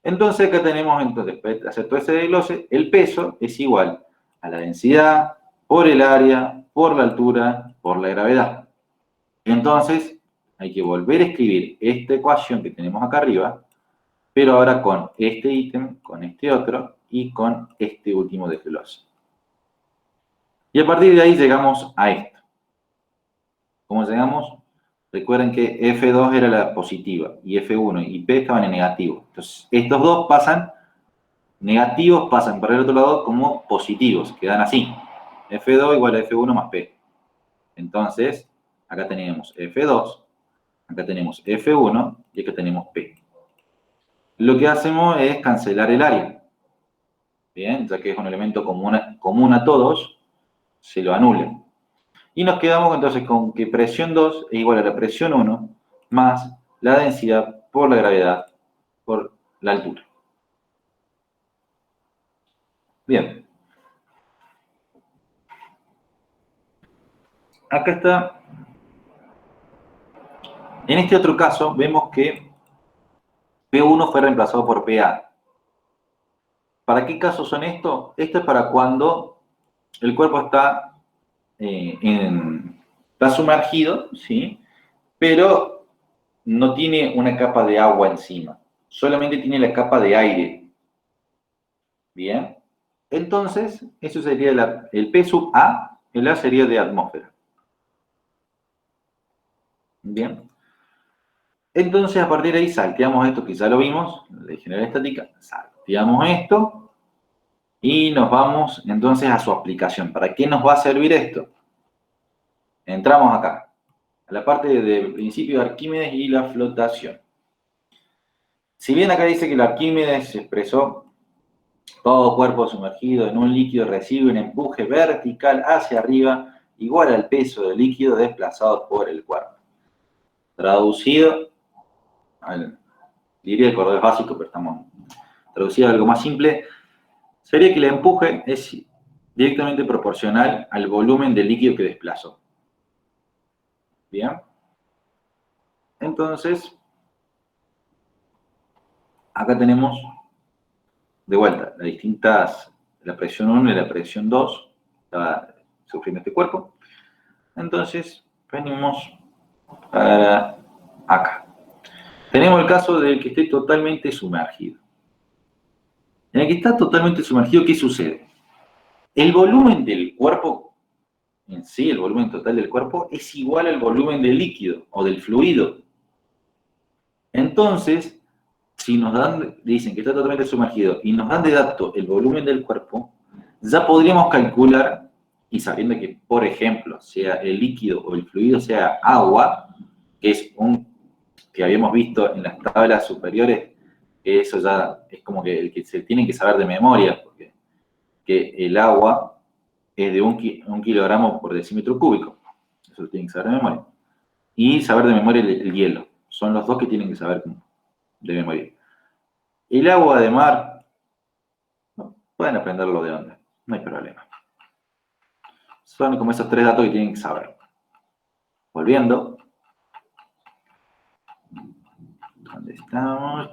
Entonces acá tenemos, entonces, para hacer todo ese desglose, el peso es igual a la densidad por el área, por la altura, por la gravedad. Entonces, hay que volver a escribir esta ecuación que tenemos acá arriba, pero ahora con este ítem, con este otro y con este último desglose. Y a partir de ahí llegamos a esto. ¿Cómo llegamos? Recuerden que F2 era la positiva y F1 y P estaban en negativo. Entonces, estos dos negativos pasan para el otro lado como positivos, quedan así. F2 igual a F1 más P. Entonces, acá tenemos F2, acá tenemos F1 y acá tenemos P. Lo que hacemos es cancelar el área. Bien, ya que es un elemento común a todos, se lo anula. Y nos quedamos entonces con que presión 2 es igual a la presión 1 más la densidad por la gravedad por la altura. Bien. Acá está. En este otro caso vemos que P1 fue reemplazado por PA. ¿Para qué casos son estos? Esto es para cuando el cuerpo está, está sumergido, ¿sí? Pero no tiene una capa de agua encima, solamente tiene la capa de aire. Bien, entonces eso sería el P sub A, el A sería de atmósfera. Bien, entonces a partir de ahí salteamos esto que ya lo vimos, la general estática, salteamos esto y nos vamos entonces a su aplicación. ¿Para qué nos va a servir esto? Entramos acá, a la parte del principio de Arquímedes y la flotación. Si bien acá dice que el Arquímedes se expresó: todo cuerpo sumergido en un líquido recibe un empuje vertical hacia arriba igual al peso del líquido desplazado por el cuerpo. Traducido, diría el cordobés básico, pero estamos traducido a algo más simple, sería que el empuje es directamente proporcional al volumen del líquido que desplazó. Bien. Entonces, acá tenemos de vuelta la presión 1 y la presión 2 estaba sufriendo este cuerpo. Entonces, venimos para acá. Tenemos el caso del que esté totalmente sumergido. En el que está totalmente sumergido, ¿qué sucede? El volumen del cuerpo en sí, el volumen total del cuerpo, es igual al volumen del líquido o del fluido. Entonces, si nos dicen que está totalmente sumergido y nos dan de dato el volumen del cuerpo, ya podríamos calcular, y sabiendo que, por ejemplo, sea el líquido o el fluido sea agua, que es que habíamos visto en las tablas superiores, que eso ya es como que el que se tiene que saber de memoria, porque que el agua es de un kilogramo por decímetro cúbico, eso lo tienen que saber de memoria, y saber de memoria el hielo, son los dos que tienen que saber de memoria. El agua de mar, pueden aprenderlo de onda, no hay problema. Son como esos tres datos que tienen que saber. Volviendo. ¿Dónde estamos?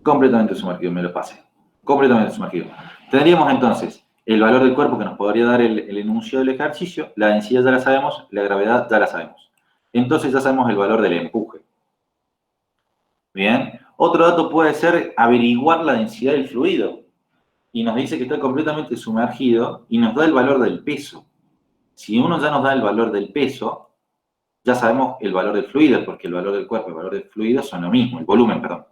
Completamente sumergido, me lo pasé. Completamente sumergido. Tendríamos entonces el valor del cuerpo que nos podría dar el enunciado del ejercicio, la densidad ya la sabemos, la gravedad ya la sabemos. Entonces ya sabemos el valor del empuje. Bien. Otro dato puede ser averiguar la densidad del fluido. Y nos dice que está completamente sumergido y nos da el valor del peso. Si uno ya nos da el valor del peso, ya sabemos el valor del fluido, porque el valor del cuerpo y el valor del fluido son lo mismo, el volumen, perdón.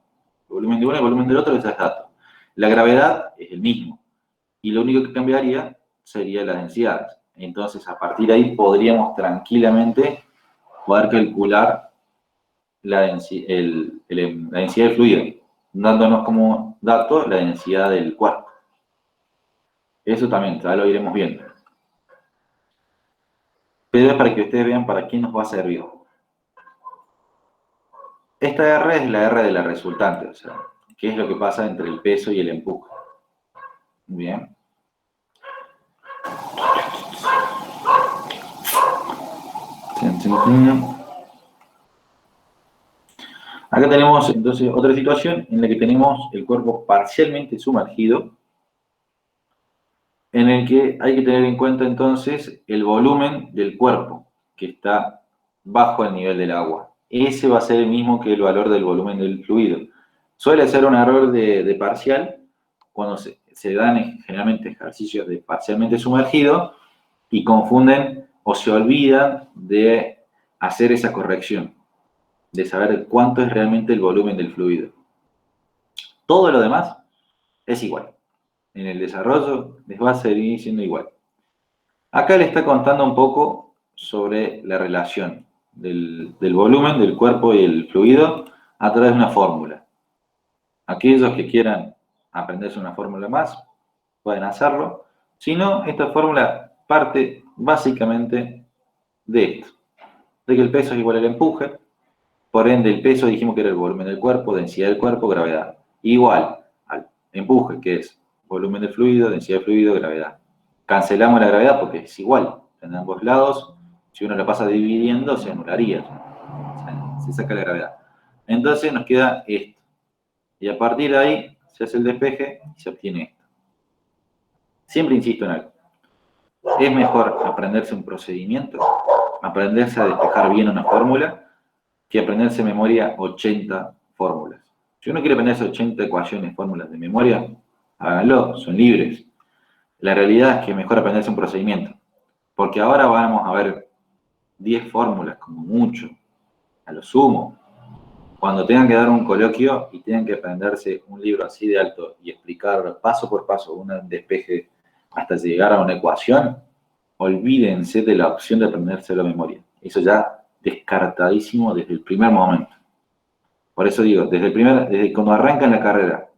El volumen de uno y el volumen del otro es el dato. La gravedad es el mismo. Y lo único que cambiaría sería la densidad. Entonces, a partir de ahí podríamos tranquilamente poder calcular la densidad del fluido, dándonos como dato la densidad del cuerpo. Eso también, ya lo iremos viendo. Pero es para que ustedes vean para qué nos va a servir. Esta R es la R de la resultante, o sea, qué es lo que pasa entre el peso y el empuje. Bien. Acá tenemos entonces otra situación en la que tenemos el cuerpo parcialmente sumergido, en el que hay que tener en cuenta entonces el volumen del cuerpo, que está bajo el nivel del agua. Ese va a ser el mismo que el valor del volumen del fluido. Suele ser un error de parcial cuando se dan generalmente ejercicios de parcialmente sumergido y confunden o se olvidan de hacer esa corrección, de saber cuánto es realmente el volumen del fluido. Todo lo demás es igual. En el desarrollo les va a seguir siendo igual. Acá le está contando un poco sobre la relación del volumen del cuerpo y el fluido a través de una fórmula. Aquellos que quieran aprenderse una fórmula más, pueden hacerlo. Si no, esta fórmula parte básicamente de esto, de que el peso es igual al empuje, por ende el peso dijimos que era el volumen del cuerpo, densidad del cuerpo, gravedad, igual al empuje, que es volumen del fluido, densidad del fluido, gravedad. Cancelamos la gravedad porque es igual en ambos lados. Si uno la pasa dividiendo, se anularía. O sea, se saca la gravedad. Entonces nos queda esto. Y a partir de ahí se hace el despeje y se obtiene esto. Siempre insisto en algo. Es mejor aprenderse un procedimiento, aprenderse a despejar bien una fórmula, que aprenderse de memoria 80 fórmulas. Si uno quiere aprenderse 80 ecuaciones, fórmulas de memoria, háganlo, son libres. La realidad es que es mejor aprenderse un procedimiento, porque ahora vamos a ver 10 fórmulas como mucho, a lo sumo. Cuando tengan que dar un coloquio y tengan que aprenderse un libro así de alto y explicar paso por paso un despeje hasta llegar a una ecuación, olvídense de la opción de aprenderse la memoria. Eso ya descartadísimo desde el primer momento. Por eso digo, desde cuando arrancan la carrera,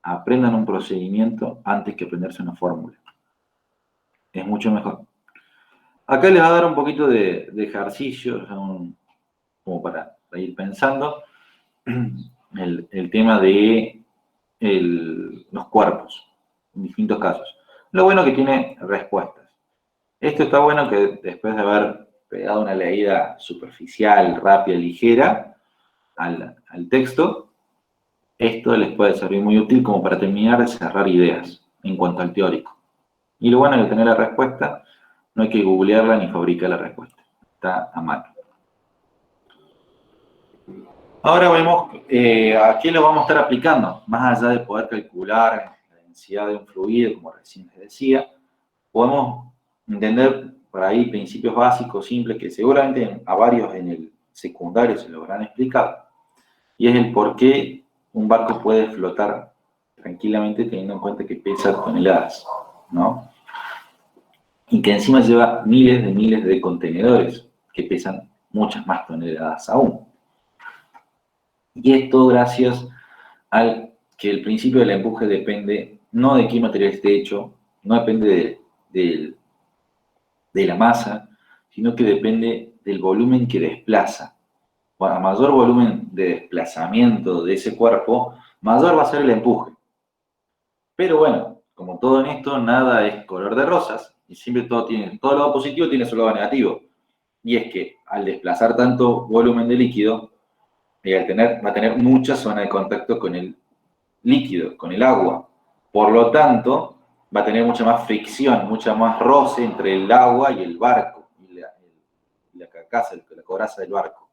aprendan un procedimiento antes que aprenderse una fórmula. Es mucho mejor. Acá les va a dar un poquito de ejercicio, como para ir pensando, el tema de los cuerpos, en distintos casos. Lo bueno que tiene respuestas. Esto está bueno que después de haber pegado una leída superficial, rápida, ligera al texto, esto les puede servir muy útil como para terminar de cerrar ideas en cuanto al teórico. Y lo bueno de tener la respuesta, no hay que googlearla ni fabricar la respuesta. Está a mano. Ahora vemos a qué lo vamos a estar aplicando. Más allá de poder calcular la densidad de un fluido, como recién les decía, podemos entender por ahí principios básicos, simples, que seguramente a varios en el secundario se lo habrán explicado. Y es el por qué un barco puede flotar tranquilamente teniendo en cuenta que pesa toneladas, ¿no? Y que encima lleva miles de contenedores que pesan muchas más toneladas aún. Y esto gracias al que el principio del empuje depende no de qué material esté hecho, no depende de la masa, sino que depende del volumen que desplaza. A mayor volumen de desplazamiento de ese cuerpo, mayor va a ser el empuje. Pero bueno, como todo en esto, nada es color de rosas, y siempre todo lado positivo tiene su lado negativo. Y es que al desplazar tanto volumen de líquido, va a tener mucha zona de contacto con el líquido, con el agua. Por lo tanto, va a tener mucha más fricción, mucha más roce entre el agua y el barco, y la carcasa, la coraza del barco.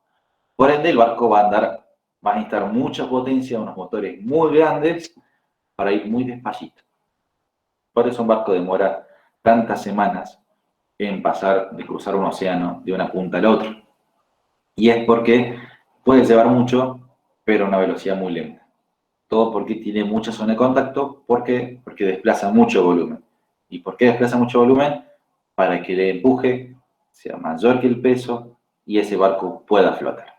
Por ende, el barco va a necesitar mucha potencia, unos motores muy grandes, para ir muy despacito. Por eso un barco demora tantas semanas en de cruzar un océano de una punta a la otra. Y es porque puede llevar mucho, pero a una velocidad muy lenta. Todo porque tiene mucha zona de contacto, porque desplaza mucho volumen. ¿Y por qué desplaza mucho volumen? Para que el empuje sea mayor que el peso y ese barco pueda flotar.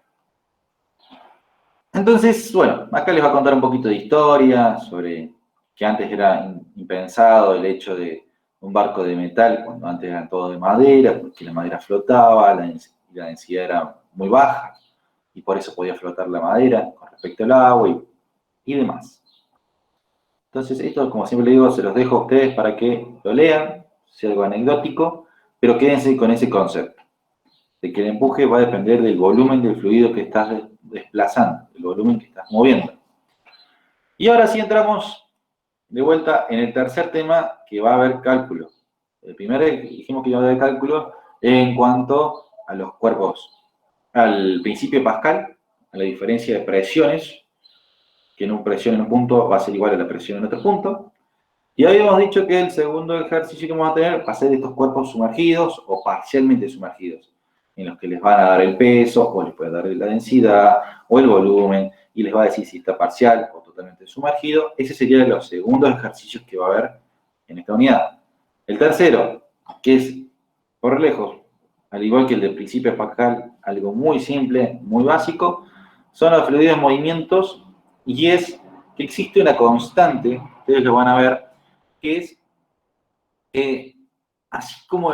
Entonces, bueno, acá les voy a contar un poquito de historia sobre que antes era impensado el hecho de un barco de metal, cuando antes eran todos de madera, porque la madera flotaba, la densidad era muy baja, y por eso podía flotar la madera con respecto al agua y demás. Entonces, esto, como siempre les digo, se los dejo a ustedes para que lo lean, sea algo anecdótico, pero quédense con ese concepto, de que el empuje va a depender del volumen del fluido que estás desplazando, el volumen que estás moviendo. Y ahora sí entramos de vuelta en el tercer tema, que va a haber cálculo. El primero dijimos que iba a haber cálculo en cuanto a los cuerpos, al principio de Pascal, a la diferencia de presiones, que una presión en un punto va a ser igual a la presión en otro punto. Y habíamos dicho que el segundo ejercicio que vamos a tener va a ser de estos cuerpos sumergidos o parcialmente sumergidos, en los que les van a dar el peso, o les puede dar la densidad, o el volumen, y les va a decir si está parcial o totalmente sumergido. Ese sería los segundos ejercicios que va a haber en esta unidad. El tercero, que es por lejos, al igual que el del principio de Pascal, algo muy simple, muy básico, son los fluidos en movimientos, y es que existe una constante, ustedes lo van a ver, que es así como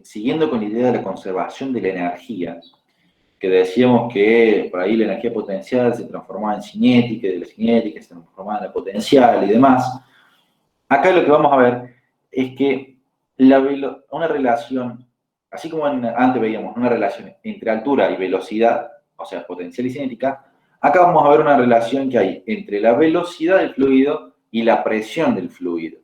siguiendo con la idea de la conservación de la energía, que decíamos que por ahí la energía potencial se transformaba en cinética, y de la cinética se transformaba en la potencial y demás. Acá lo que vamos a ver es que una relación, así como antes veíamos una relación entre altura y velocidad, o sea, potencial y cinética, acá vamos a ver una relación que hay entre la velocidad del fluido y la presión del fluido.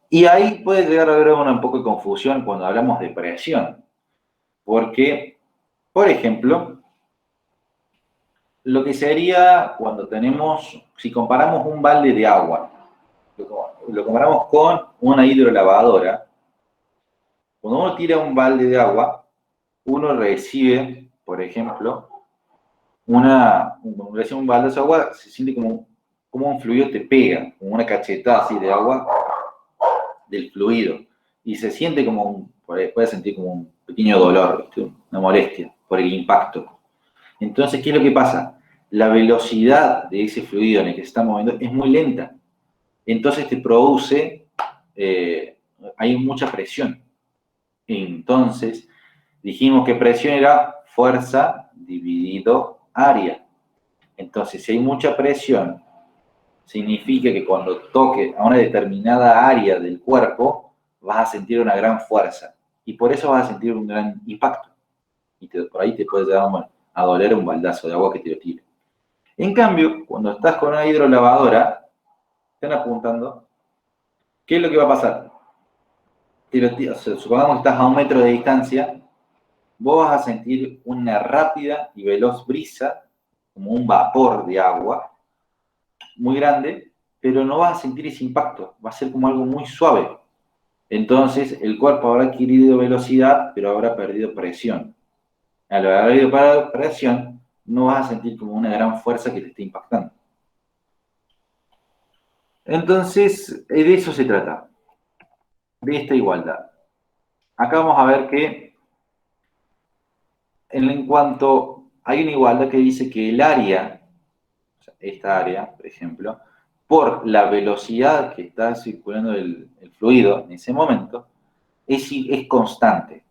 Y ahí puede llegar a haber un poco de confusión cuando hablamos de presión, porque, por ejemplo, lo que sería cuando si comparamos un balde de agua, lo comparamos con una hidrolavadora, cuando uno tira un balde de agua, uno recibe, por ejemplo, cuando recibe un balde de agua, se siente como un fluido te pega, como una cachetada así de agua del fluido, y se siente puede sentir como un pequeño dolor, una molestia por el impacto. Entonces, ¿qué es lo que pasa? La velocidad de ese fluido en el que se está moviendo es muy lenta. Entonces te produce, hay mucha presión. Entonces, dijimos que presión era fuerza dividido área. Entonces, si hay mucha presión, significa que cuando toque a una determinada área del cuerpo, vas a sentir una gran fuerza. Y por eso vas a sentir un gran impacto. Y por ahí te puede llegar a doler un baldazo de agua que te lo tire. En cambio, cuando estás con una hidrolavadora, están apuntando, ¿qué es lo que va a pasar? Supongamos que estás a 1 metro de distancia, vos vas a sentir una rápida y veloz brisa, como un vapor de agua, muy grande, pero no vas a sentir ese impacto, va a ser como algo muy suave. Entonces, el cuerpo habrá adquirido velocidad, pero habrá perdido presión. Al haber perdido presión, no vas a sentir como una gran fuerza que te esté impactando. Entonces, de eso se trata, de esta igualdad. Acá vamos a ver que en cuanto hay una igualdad que dice que el área, o sea, esta área, por ejemplo, por la velocidad que está circulando el fluido en ese momento, es constante.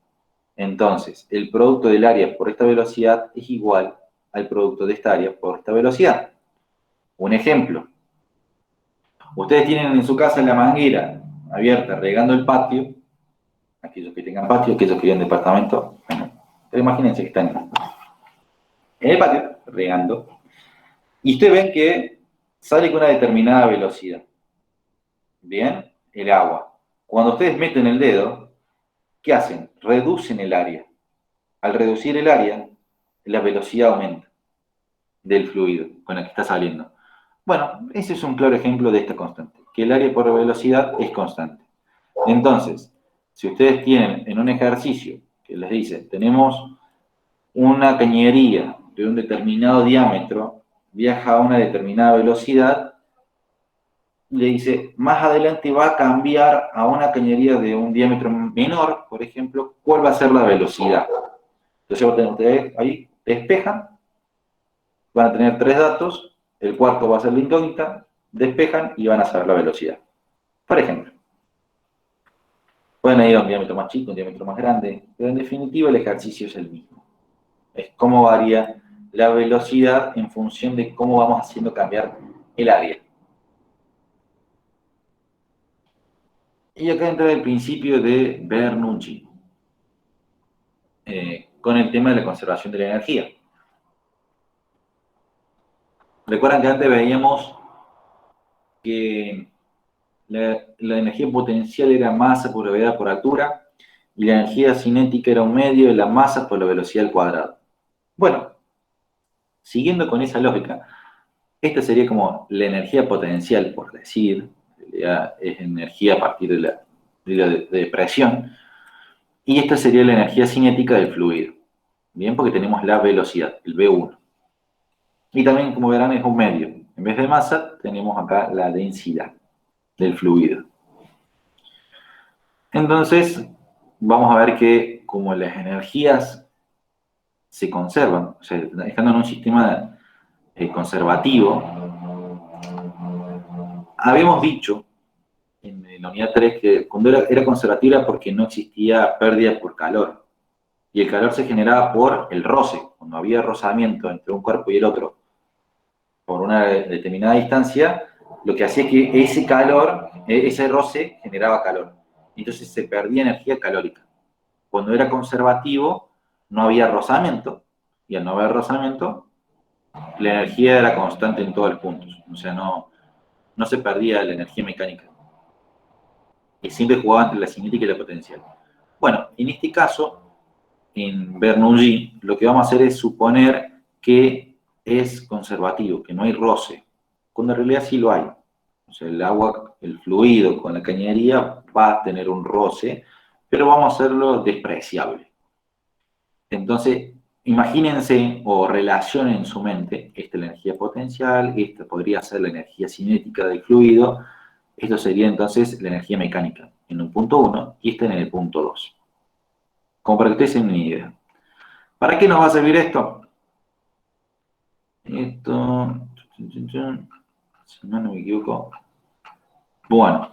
Entonces, el producto del área por esta velocidad es igual al producto de esta área por esta velocidad. Un ejemplo. Ustedes tienen en su casa la manguera abierta regando el patio, aquellos que tengan patio, aquellos que viven en departamento, pero imagínense que están en el patio regando, y ustedes ven que sale con una determinada velocidad. Bien, el agua. Cuando ustedes meten el dedo, ¿qué hacen? Reducen el área. Al reducir el área, la velocidad aumenta del fluido con el que está saliendo. Bueno, ese es un claro ejemplo de esta constante, que el área por velocidad es constante. Entonces, si ustedes tienen en un ejercicio que les dice, tenemos una cañería de un determinado diámetro, viaja a una determinada velocidad, le dice, más adelante va a cambiar a una cañería de un diámetro menor, por ejemplo, ¿cuál va a ser la velocidad? Entonces, ustedes ahí despejan, van a tener 3 datos, el cuarto va a ser la incógnita, despejan y van a saber la velocidad. Por ejemplo, pueden ir a un diámetro más chico, un diámetro más grande, pero en definitiva el ejercicio es el mismo. Es cómo varía la velocidad en función de cómo vamos haciendo cambiar el área. Y acá entra el principio de Bernoulli, con el tema de la conservación de la energía. Recuerdan que antes veíamos que la energía potencial era masa por gravedad por altura, y la energía cinética era un medio de la masa por la velocidad al cuadrado. Bueno, siguiendo con esa lógica, esta sería como la energía potencial, por decir, es energía a partir de presión, y esta sería la energía cinética del fluido, bien, porque tenemos la velocidad, el V1. Y también, como verán, es un medio. En vez de masa, tenemos acá la densidad del fluido. Entonces, vamos a ver que como las energías se conservan, o sea, estando en un sistema conservativo, habíamos dicho en la unidad 3 que cuando era conservativa porque no existía pérdida por calor. Y el calor se generaba por el roce. Cuando había rozamiento entre un cuerpo y el otro por una determinada distancia, lo que hacía es que ese calor, ese roce, generaba calor. Entonces se perdía energía calórica. Cuando era conservativo, no había rozamiento. Y al no haber rozamiento, la energía era constante en todos los puntos. O sea, no se perdía la energía mecánica. Y siempre jugaba entre la cinética y la potencial. Bueno, en este caso, en Bernoulli, lo que vamos a hacer es suponer que es conservativo, que no hay roce, cuando en realidad sí lo hay. O sea, el agua, el fluido con la cañería va a tener un roce, pero vamos a hacerlo despreciable. Entonces, imagínense o relacionen en su mente, esta es la energía potencial, esta podría ser la energía cinética del fluido, esto sería entonces la energía mecánica en un punto 1 y esta en el punto 2. Como para que ustedes tengan una idea. ¿Para qué nos va a servir esto? Esto, si no me equivoco. Bueno,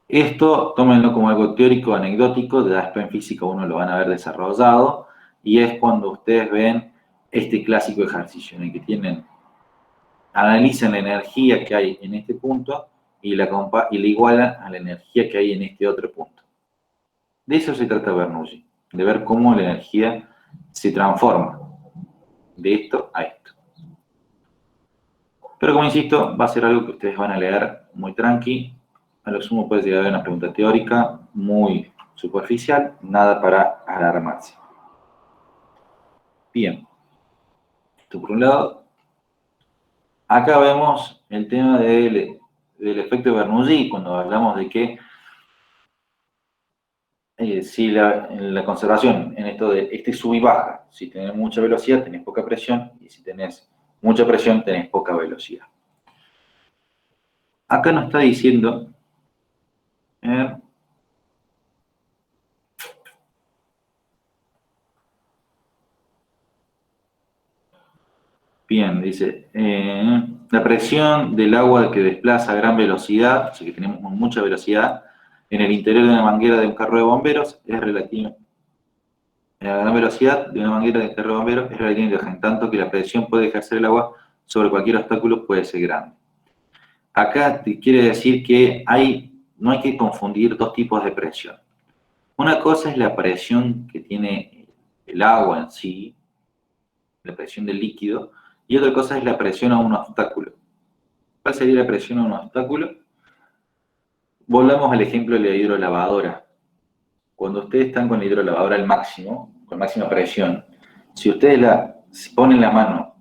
esto tómenlo como algo teórico, anecdótico, después en física uno lo van a ver desarrollado, y es cuando ustedes ven este clásico ejercicio en el que analizan la energía que hay en este punto y la igualan a la energía que hay en este otro punto. De eso se trata Bernoulli, de ver cómo la energía se transforma de esto a esto. Pero como insisto, va a ser algo que ustedes van a leer muy tranqui. A lo sumo puede llegar a haber una pregunta teórica muy superficial, nada para alarmarse. Bien, esto por un lado. Acá vemos el tema del efecto Bernoulli, cuando hablamos de que si la conservación en esto de este sub y baja, si tenés mucha velocidad tenés poca presión, y si tenés mucha presión tenés poca velocidad. Acá nos está diciendo, bien, dice, la presión del agua que desplaza a gran velocidad, o sea que tenemos mucha velocidad, en el interior de una manguera de un carro de bomberos es relativa. La gran velocidad de una manguera de carro de bomberos es relativamente baja, en tanto que la presión puede ejercer el agua sobre cualquier obstáculo puede ser grande. Acá te quiere decir que no hay que confundir dos tipos de presión. Una cosa es la presión que tiene el agua en sí, la presión del líquido, y otra cosa es la presión a un obstáculo. ¿Cuál sería la presión a un obstáculo? Volvamos al ejemplo de la hidrolavadora. Cuando ustedes están con la hidrolavadora al máximo, con máxima presión, si ustedes ponen la mano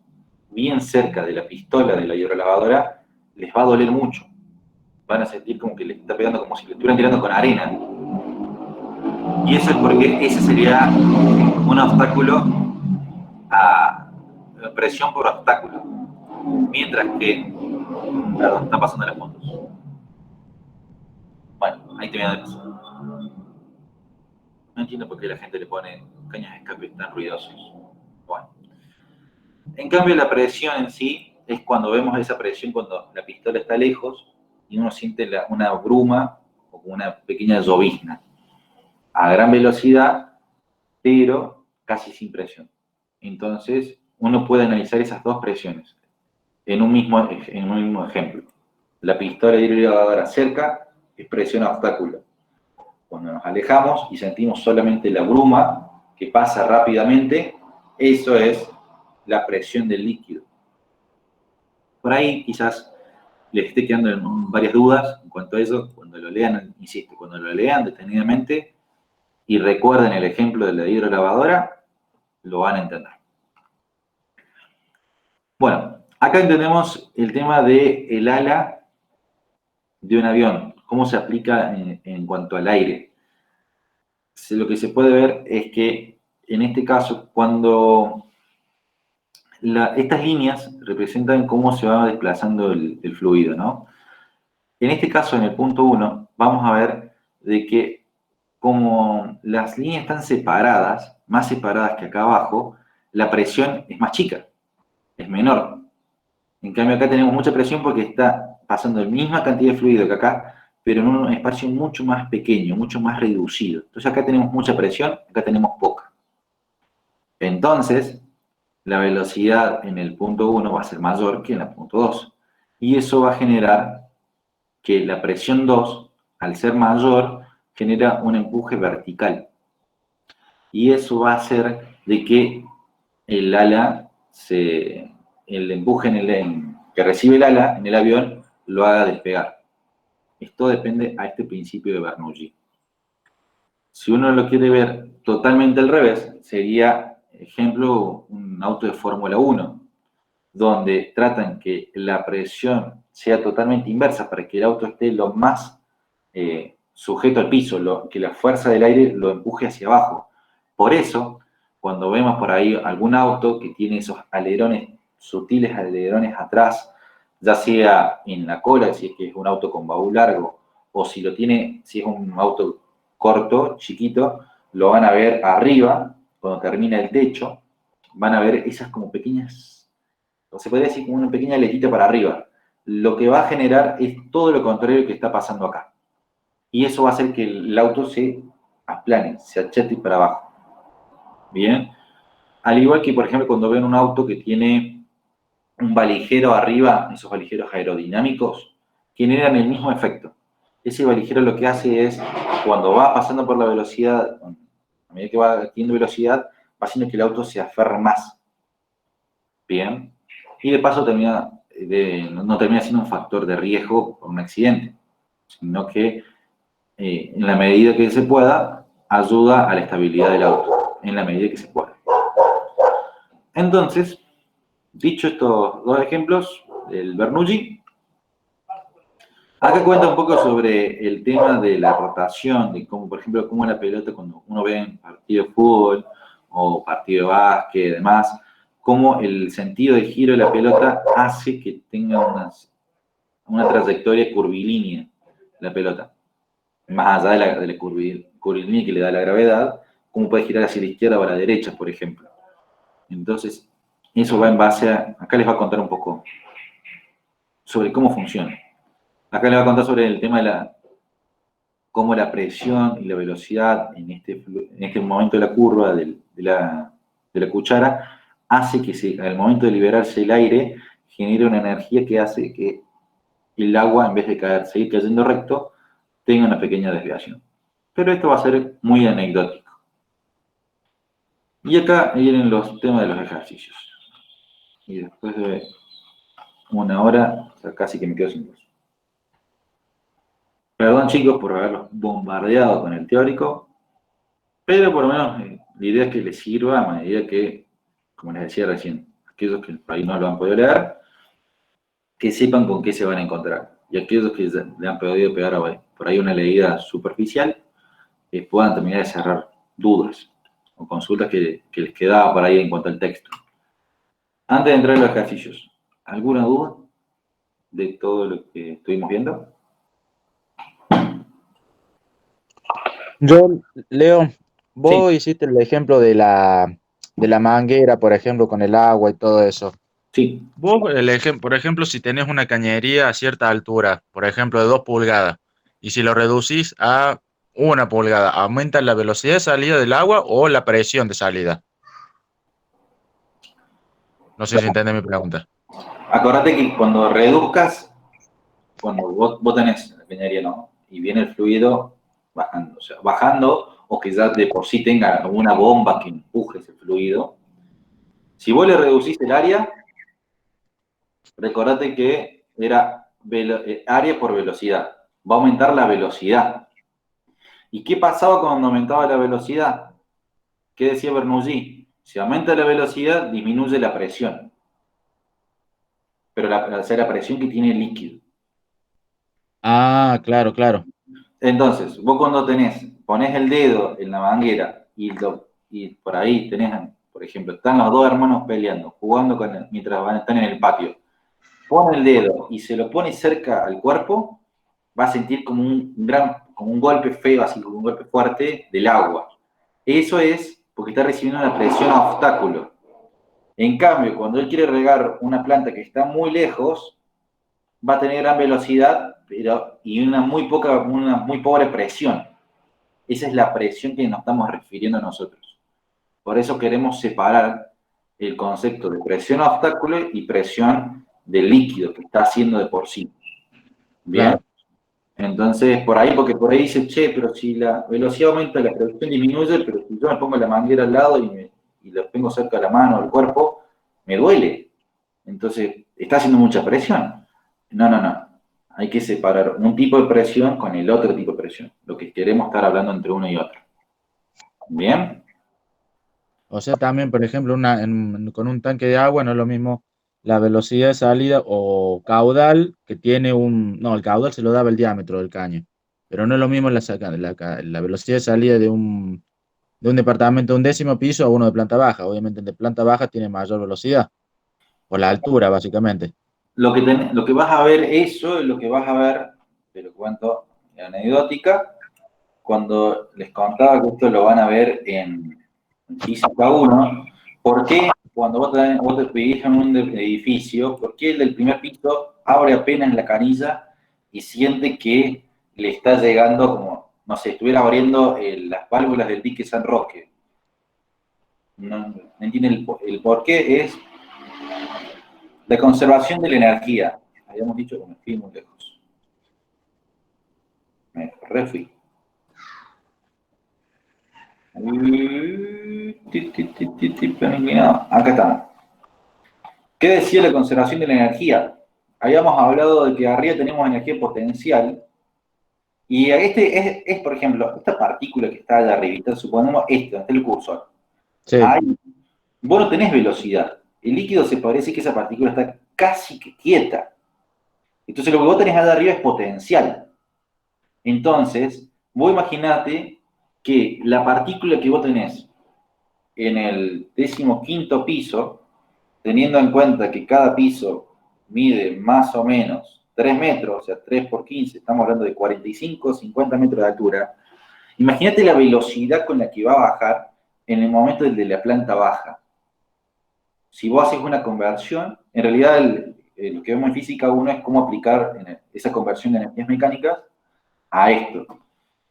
bien cerca de la pistola de la hidrolavadora, les va a doler mucho. Van a sentir como que les está pegando como si le estuvieran tirando con arena. Y eso es porque ese sería un obstáculo a presión por obstáculo. Mientras que, perdón, está pasando las fotos. Bueno, ahí termina de pasar. No entiendo por qué la gente le pone cañas de escape tan ruidosos. Bueno. En cambio, la presión en sí es cuando vemos esa presión cuando la pistola está lejos y uno siente una bruma o una pequeña llovizna a gran velocidad, pero casi sin presión. Entonces, uno puede analizar esas dos presiones en un mismo ejemplo. La pistola hidrolavadora cerca es presión a obstáculo. Cuando nos alejamos y sentimos solamente la bruma que pasa rápidamente, eso es la presión del líquido. Por ahí quizás les esté quedando varias dudas en cuanto a eso. Cuando lo lean, insisto, cuando lo lean detenidamente y recuerden el ejemplo de la hidrolavadora, lo van a entender. Bueno, acá entendemos el tema del ala de un avión, cómo se aplica en cuanto al aire. Lo que se puede ver es que en este caso, cuando estas líneas representan cómo se va desplazando el fluido, ¿no? En este caso, en el punto 1, vamos a ver de que como las líneas están separadas, más separadas que acá abajo, la presión es más chica, es menor. En cambio acá tenemos mucha presión porque está pasando la misma cantidad de fluido que acá, pero en un espacio mucho más pequeño, mucho más reducido. Entonces acá tenemos mucha presión, acá tenemos poca. Entonces, la velocidad en el punto 1 va a ser mayor que en el punto 2. Y eso va a generar que la presión 2, al ser mayor, genera un empuje vertical. Y eso va a hacer de que el ala, el empuje que recibe el ala en el avión, lo haga despegar. Esto depende a este principio de Bernoulli. Si uno lo quiere ver totalmente al revés, sería, ejemplo, un auto de Fórmula 1, donde tratan que la presión sea totalmente inversa para que el auto esté lo más sujeto al piso, que la fuerza del aire lo empuje hacia abajo. Por eso, cuando vemos por ahí algún auto que tiene esos alerones, sutiles alerones atrás, ya sea en la cola, si es que es un auto con baúl largo, o si es un auto corto, chiquito, lo van a ver arriba, cuando termina el techo, van a ver esas como pequeñas, o se podría decir como una pequeña aletita para arriba. Lo que va a generar es todo lo contrario que está pasando acá. Y eso va a hacer que el auto se aplane, se achate para abajo. Bien. Al igual que, por ejemplo, cuando ven un auto que tiene un valijero arriba, esos valijeros aerodinámicos, generan el mismo efecto. Ese valijero lo que hace es, cuando va pasando por la velocidad, a medida que va adquiriendo velocidad, va haciendo que el auto se aferre más. Bien. Y de paso no termina siendo un factor de riesgo por un accidente, sino que en la medida que se pueda, ayuda a la estabilidad del auto, en la medida que se pueda. Entonces, dicho estos dos ejemplos del Bernoulli, acá cuenta un poco sobre el tema de la rotación, de cómo, por ejemplo, cómo la pelota, cuando uno ve en partido de fútbol o partido de básquet y demás, cómo el sentido de giro de la pelota hace que tenga una trayectoria curvilínea la pelota. Más allá de la curvilínea que le da la gravedad, cómo puede girar hacia la izquierda o a la derecha, por ejemplo. Entonces, eso va en base a... Acá les va a contar un poco sobre cómo funciona. Acá les va a contar sobre el tema de cómo la presión y la velocidad en este momento de la curva de la cuchara hace que al momento de liberarse el aire genere una energía que hace que el agua, en vez de seguir cayendo recto, tenga una pequeña desviación. Pero esto va a ser muy anecdótico. Y acá vienen los temas de los ejercicios. Y después de una hora, o sea, casi que me quedo sin voz. Perdón, chicos, por haberlos bombardeado con el teórico, pero por lo menos la idea es que les sirva a medida que, como les decía recién, aquellos que por ahí no lo han podido leer, que sepan con qué se van a encontrar. Y aquellos que le han podido pegar por ahí una leída superficial, puedan terminar de cerrar dudas o consultas que les quedaba por ahí en cuanto al texto. Antes de entrar en los ejercicios, ¿alguna duda de todo lo que estuvimos viendo? Yo, Leo, vos Sí, hiciste el ejemplo de la manguera, por ejemplo, con el agua y todo eso. sí. Vos, por ejemplo, si tenés una cañería a cierta altura, por ejemplo, de 2 pulgadas, y si lo reducís a 1 pulgada, ¿aumenta la velocidad de salida del agua o la presión de salida? No sé si entendés mi pregunta. Acordate que cuando reduzcas, cuando vos tenés la cañería, ¿no? Y viene el fluido bajando, o sea, bajando, o que ya de por sí tenga alguna bomba que empuje ese fluido. Si vos le reducís el área, recordate que era área por velocidad. Va a aumentar la velocidad. ¿Y qué pasaba cuando aumentaba la velocidad? ¿Qué decía Bernoulli? Si aumenta la velocidad, disminuye la presión. Pero la presión que tiene el líquido. Ah, claro, claro. Entonces, vos cuando ponés el dedo en la manguera y por ahí tenés, por ejemplo, están los dos hermanos peleando, jugando mientras están en el patio. Pone el dedo y se lo pone cerca al cuerpo, va a sentir como como un golpe feo, así como un golpe fuerte del agua. Eso es porque está recibiendo una presión a obstáculo. En cambio, cuando él quiere regar una planta que está muy lejos, va a tener gran velocidad y una muy pobre presión. Esa es la presión que nos estamos refiriendo nosotros. Por eso queremos separar el concepto de presión obstáculo y presión de líquido que está haciendo de por sí. ¿Bien? Claro. Entonces, por ahí, porque por ahí dice, che, pero si la velocidad aumenta, la presión disminuye, pero si yo me pongo la manguera al lado y la pongo cerca de la mano, del cuerpo, me duele. Entonces, está haciendo mucha presión. No. Hay que separar un tipo de presión con el otro tipo de presión. Lo que queremos estar hablando entre uno y otro. ¿Bien? O sea, también, por ejemplo, con un tanque de agua no es lo mismo la velocidad de salida o caudal que tiene no, el caudal se lo daba el diámetro del caño, pero no es lo mismo la velocidad de salida de un departamento de un 10.º piso a uno de planta baja. Obviamente el de planta baja tiene mayor velocidad, por la altura, básicamente. Lo que vas a ver, eso es lo que vas a ver, te lo cuento en anecdótica, cuando les contaba que esto lo van a ver en Física 1, ¿por qué cuando vos vivís en un edificio, por qué el del primer piso abre apenas la canilla y siente que le está llegando como, no sé, estuviera abriendo las válvulas del dique San Roque? No entiende el por qué, es la conservación de la energía. Habíamos dicho que me fui muy lejos. Me refui. Acá estamos. ¿Qué decía la conservación de la energía? Habíamos hablado de que arriba tenemos energía potencial y por ejemplo, esta partícula que está allá arriba, suponemos donde está el cursor. Sí, Ahí vos no tenés velocidad. El líquido se parece que esa partícula está casi que quieta. Entonces lo que vos tenés allá arriba es potencial. Entonces, vos imaginate que la partícula que vos tenés en el 15º piso, teniendo en cuenta que cada piso mide más o menos 3 metros, o sea, 3 por 15, estamos hablando de 45, 50 metros de altura, imagínate la velocidad con la que va a bajar en el momento de la planta baja. Si vos haces una conversión, en realidad lo que vemos en física 1 es cómo aplicar esa conversión de energías mecánicas a esto.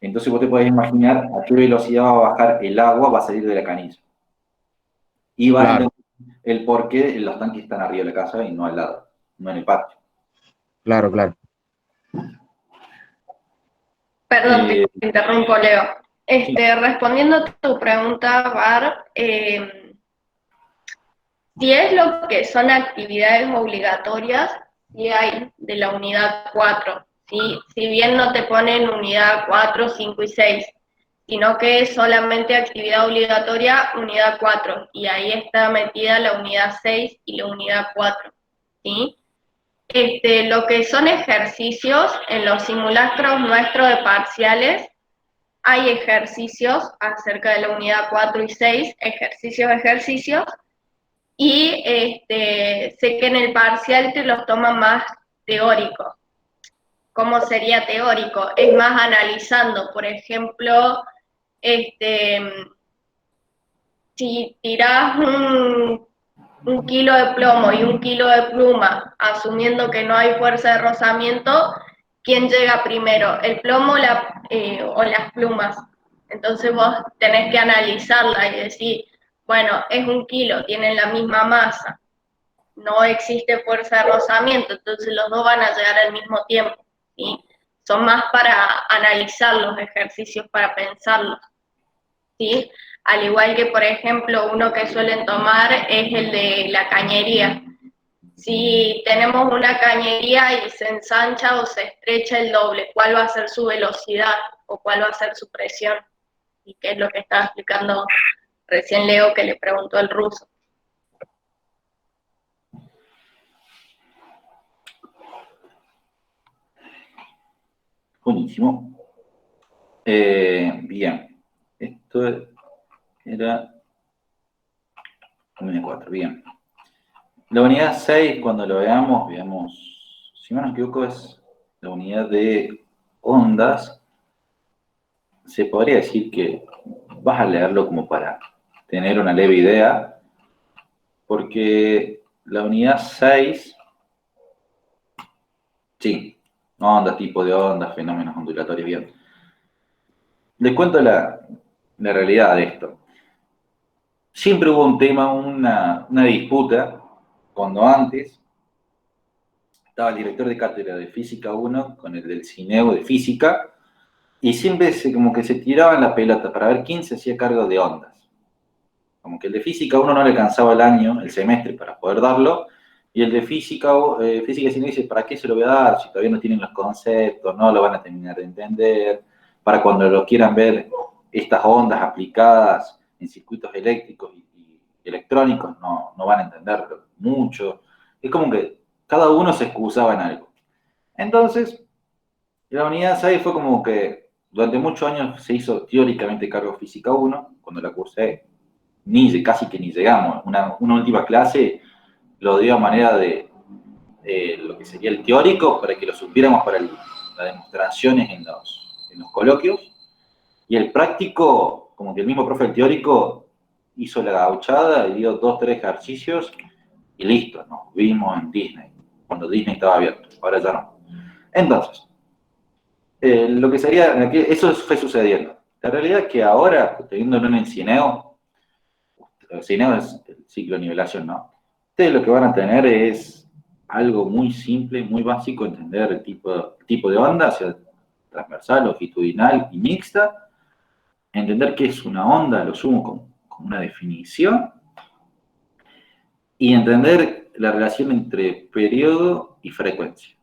Entonces vos te podés imaginar a qué velocidad va a bajar el agua, va a salir de la canilla. Y vas a claro, entender el por qué los tanques están arriba de la casa y no al lado, no en el patio. claro, claro. Perdón, te Eh, interrumpo, Leo. sí. Respondiendo a tu pregunta, Bar, si es lo que son actividades obligatorias, sí hay de la unidad 4, ¿sí? Si bien no te ponen unidad 4, 5 y 6, sino que es solamente actividad obligatoria unidad 4, y ahí está metida la unidad 6 y la unidad 4, ¿sí? Lo que son ejercicios, en los simulacros nuestros de parciales, hay ejercicios acerca de la unidad 4 y 6, ejercicios, y sé que en el parcial te los toman más teóricos. ¿Cómo sería teórico? Es más analizando, por ejemplo, si tirás un kilo de plomo y un kilo de pluma, asumiendo que no hay fuerza de rozamiento, ¿quién llega primero? ¿El plomo o las plumas? Entonces vos tenés que analizarla y decir, bueno, es un kilo, tienen la misma masa, no existe fuerza de rozamiento, entonces los dos van a llegar al mismo tiempo, ¿sí? Son más para analizar los ejercicios, para pensarlos, ¿sí? Al igual que, por ejemplo, uno que suelen tomar es el de la cañería. Si tenemos una cañería y se ensancha o se estrecha el doble, ¿cuál va a ser su velocidad o cuál va a ser su presión? Y qué es lo que estaba explicando recién Leo, que le preguntó el ruso. Buenísimo. Bien. Esto era unidad 4, bien. La unidad 6, cuando lo veamos, si no me equivoco, es la unidad de ondas. Se podría decir que vas a leerlo como para tener una leve idea. porque la unidad 6, sí, ondas, tipo de ondas, fenómenos ondulatorios, bien. Les cuento la realidad de esto. Siempre hubo un tema, una disputa, cuando antes estaba el director de cátedra de Física 1 con el del CINEU de Física, y siempre como que se tiraban la pelota para ver quién se hacía cargo de ondas. Como que el de Física 1 no le alcanzaba el año, el semestre, para poder darlo, y el de Física, Física y Cine dice, ¿para qué se lo voy a dar si todavía no tienen los conceptos, no lo van a terminar de entender? Para cuando lo quieran ver, estas ondas aplicadas en circuitos eléctricos y electrónicos, no van a entenderlo mucho. Es como que cada uno se excusaba en algo. Entonces, la unidad 6 fue como que durante muchos años se hizo teóricamente cargo Física 1, cuando la cursé, casi que ni llegamos. Una última clase lo dio a manera de lo que sería el teórico, para que lo supiéramos para las demostraciones en los coloquios, y el práctico, como que el mismo profe del teórico hizo la gauchada y dio 2, 3 ejercicios, y listo, nos vimos en Disney, cuando Disney estaba abierto, ahora ya no. Entonces, lo que sería, eso fue sucediendo. La realidad es que ahora, teniéndolo en el CINEO es el ciclo de nivelación, ¿no? Ustedes lo que van a tener es algo muy simple, muy básico, entender el tipo de onda, sea transversal, longitudinal y mixta, entender qué es una onda, lo sumo con una definición, y entender la relación entre periodo y frecuencia,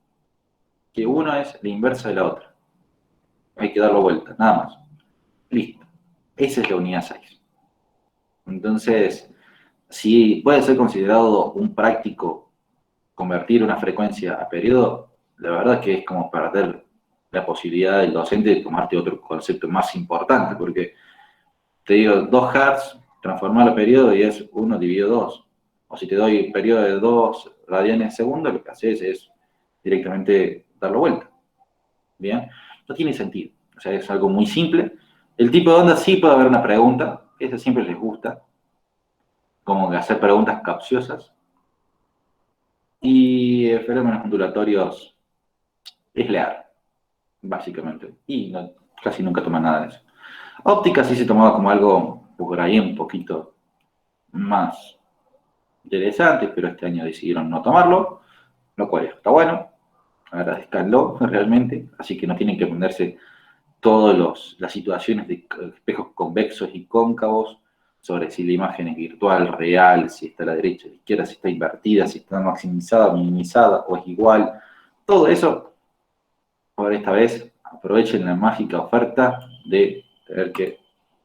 que una es la inversa de la otra. Hay que darlo vuelta, nada más. Listo. Esa es la unidad 6. Entonces, si puede ser considerado un práctico convertir una frecuencia a periodo, la verdad que es como perder la posibilidad del docente de tomarte otro concepto más importante, porque te digo, 2 Hz, transformarlo a periodo y es 1 dividido 2. O si te doy periodo de 2 radianes segundo, lo que haces es directamente darlo vuelta. ¿Bien? No tiene sentido. O sea, es algo muy simple. El tipo de onda sí puede haber una pregunta, que esa siempre les gusta, como que hacer preguntas capciosas. Y fenómenos ondulatorios es leer, básicamente. Y casi nunca toma nada de eso. Óptica sí se tomaba como algo por ahí un poquito más interesante, pero este año decidieron no tomarlo, lo cual está bueno. Agradezcanlo realmente. Así que no tienen que ponerse todas las situaciones de espejos convexos y cóncavos, sobre si la imagen es virtual, real, si está a la derecha, a la izquierda, si está invertida, si está maximizada, minimizada o es igual. Todo eso, por esta vez, aprovechen la mágica oferta de tener que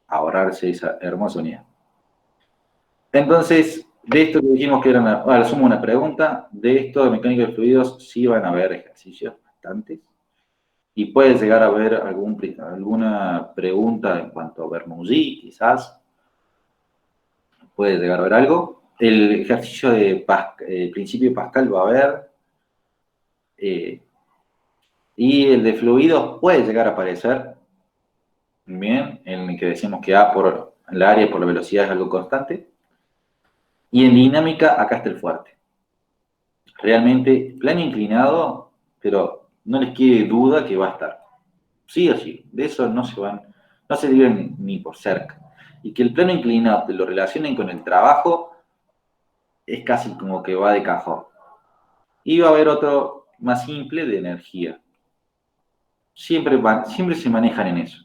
ahorrarse esa hermosa unidad. Entonces, de esto que dijimos que era ahora sumo una pregunta, de esto de mecánica de fluidos sí van a haber ejercicios bastantes, y puede llegar a haber alguna pregunta en cuanto a Bernoulli, quizás, puede llegar a haber algo. El ejercicio de principio de Pascal va a haber, y el de fluidos puede llegar a aparecer, bien, en el que decimos que A por la área por la velocidad es algo constante, y en dinámica acá está el fuerte. Realmente, plano inclinado, pero no les quede duda que va a estar. Sí o sí, de eso no se libren ni por cerca. Y que el plano inclinado te lo relacionen con el trabajo es casi como que va de cajón. Y va a haber otro más simple de energía. Siempre se manejan en eso.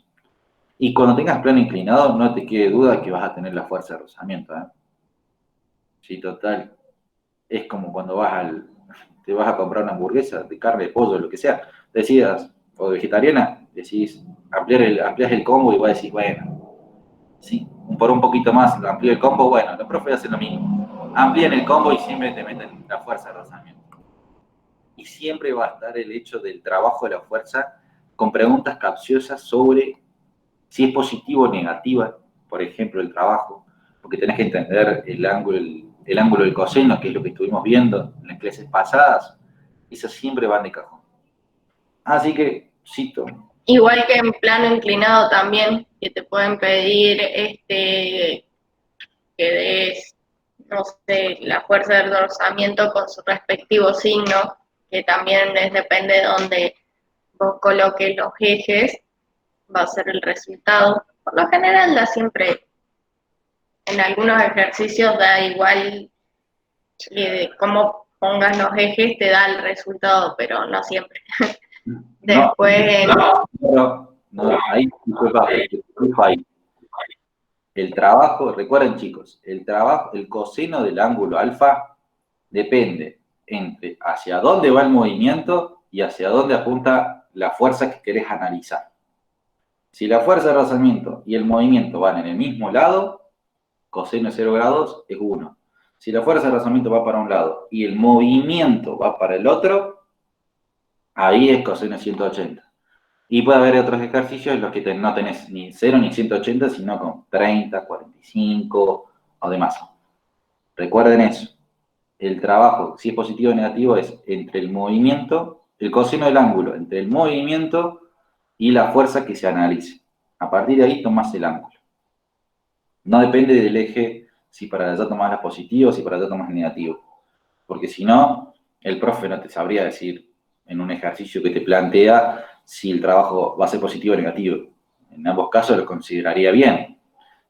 Y cuando tengas plano inclinado, no te quede duda que vas a tener la fuerza de rozamiento. Sí, total. Es como cuando te vas a comprar una hamburguesa de carne, de pollo, lo que sea. Decidas, o vegetariana, decís, amplias el combo y vas a decir, bueno, sí, por un poquito más, amplío el combo, bueno, los profes hacen lo mismo. Amplían el combo y siempre te meten la fuerza de rozamiento. Y siempre va a estar el hecho del trabajo de la fuerza con preguntas capciosas sobre si es positivo o negativa, por ejemplo, el trabajo, porque tenés que entender el ángulo del coseno, que es lo que estuvimos viendo en las clases pasadas. Esas siempre van de cajón. Así que, cito. Igual que en plano inclinado también, que te pueden pedir que des no sé, la fuerza del rozamiento con su respectivo signo, que también depende de dónde vos coloques los ejes, va a ser el resultado. Por lo general da siempre, en algunos ejercicios da igual cómo pongas los ejes, te da el resultado, pero no siempre. Después, ahí, disculpa, ahí. El trabajo, recuerden chicos, el coseno del ángulo alfa depende entre hacia dónde va el movimiento y hacia dónde apunta la fuerza que querés analizar. Si la fuerza de rozamiento y el movimiento van en el mismo lado, coseno de 0 grados es 1. Si la fuerza de rozamiento va para un lado y el movimiento va para el otro, ahí es coseno de 180. Y puede haber otros ejercicios en los que no tenés ni 0 ni 180, sino con 30, 45 o demás. Recuerden eso. El trabajo, si es positivo o negativo, es entre el movimiento, el coseno del ángulo, entre el movimiento y la fuerza que se analice. A partir de ahí tomás el ángulo. No depende del eje si para allá tomás la positivo o si para allá tomás el negativo. Porque si no, el profe no te sabría decir en un ejercicio que te plantea si el trabajo va a ser positivo o negativo. En ambos casos lo consideraría bien,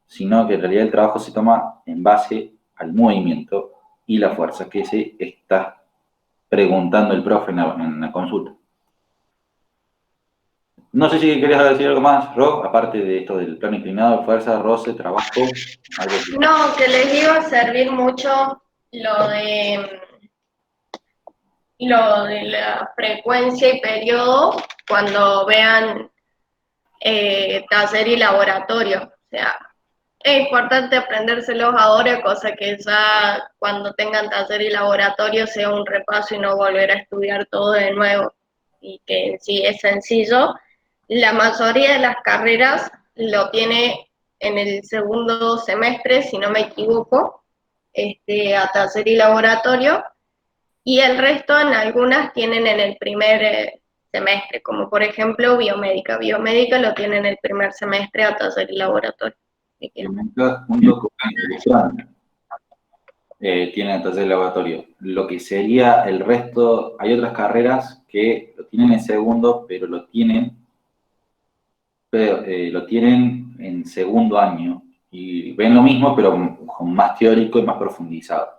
sino que en realidad el trabajo se toma en base al movimiento y la fuerza que se está preguntando el profe en la consulta. No sé si querías decir algo más, Ro, aparte de esto del plano inclinado, fuerza, roce, trabajo. Algo así. no, que les iba a servir mucho lo de la frecuencia y periodo cuando vean taller y laboratorio. O sea, es importante aprendérselos ahora, cosa que ya cuando tengan taller y laboratorio sea un repaso y no volver a estudiar todo de nuevo. Y que en sí es sencillo. La mayoría de las carreras lo tiene en el segundo semestre, si no me equivoco, a taller y laboratorio, y el resto en algunas tienen en el primer semestre, como por ejemplo biomédica. Biomédica lo tienen en el primer semestre a taller y laboratorio. Junto con electrónica. Tienen taller de laboratorio. Lo que sería el resto, hay otras carreras que lo tienen en segundo, pero lo tienen en segundo año. Y ven lo mismo, pero con más teórico y más profundizado.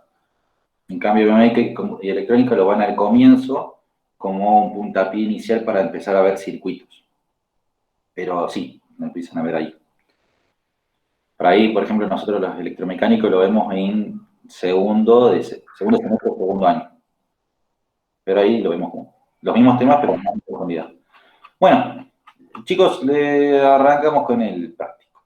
En cambio, biomédica y electrónica lo van al comienzo como un puntapié inicial para empezar a ver circuitos. Pero sí, lo empiezan a ver ahí. Por ahí, por ejemplo, nosotros los electromecánicos lo vemos en segundo semestre, segundo año. Pero ahí lo vemos como los mismos temas, pero más en profundidad. Bueno, chicos, le arrancamos con el práctico.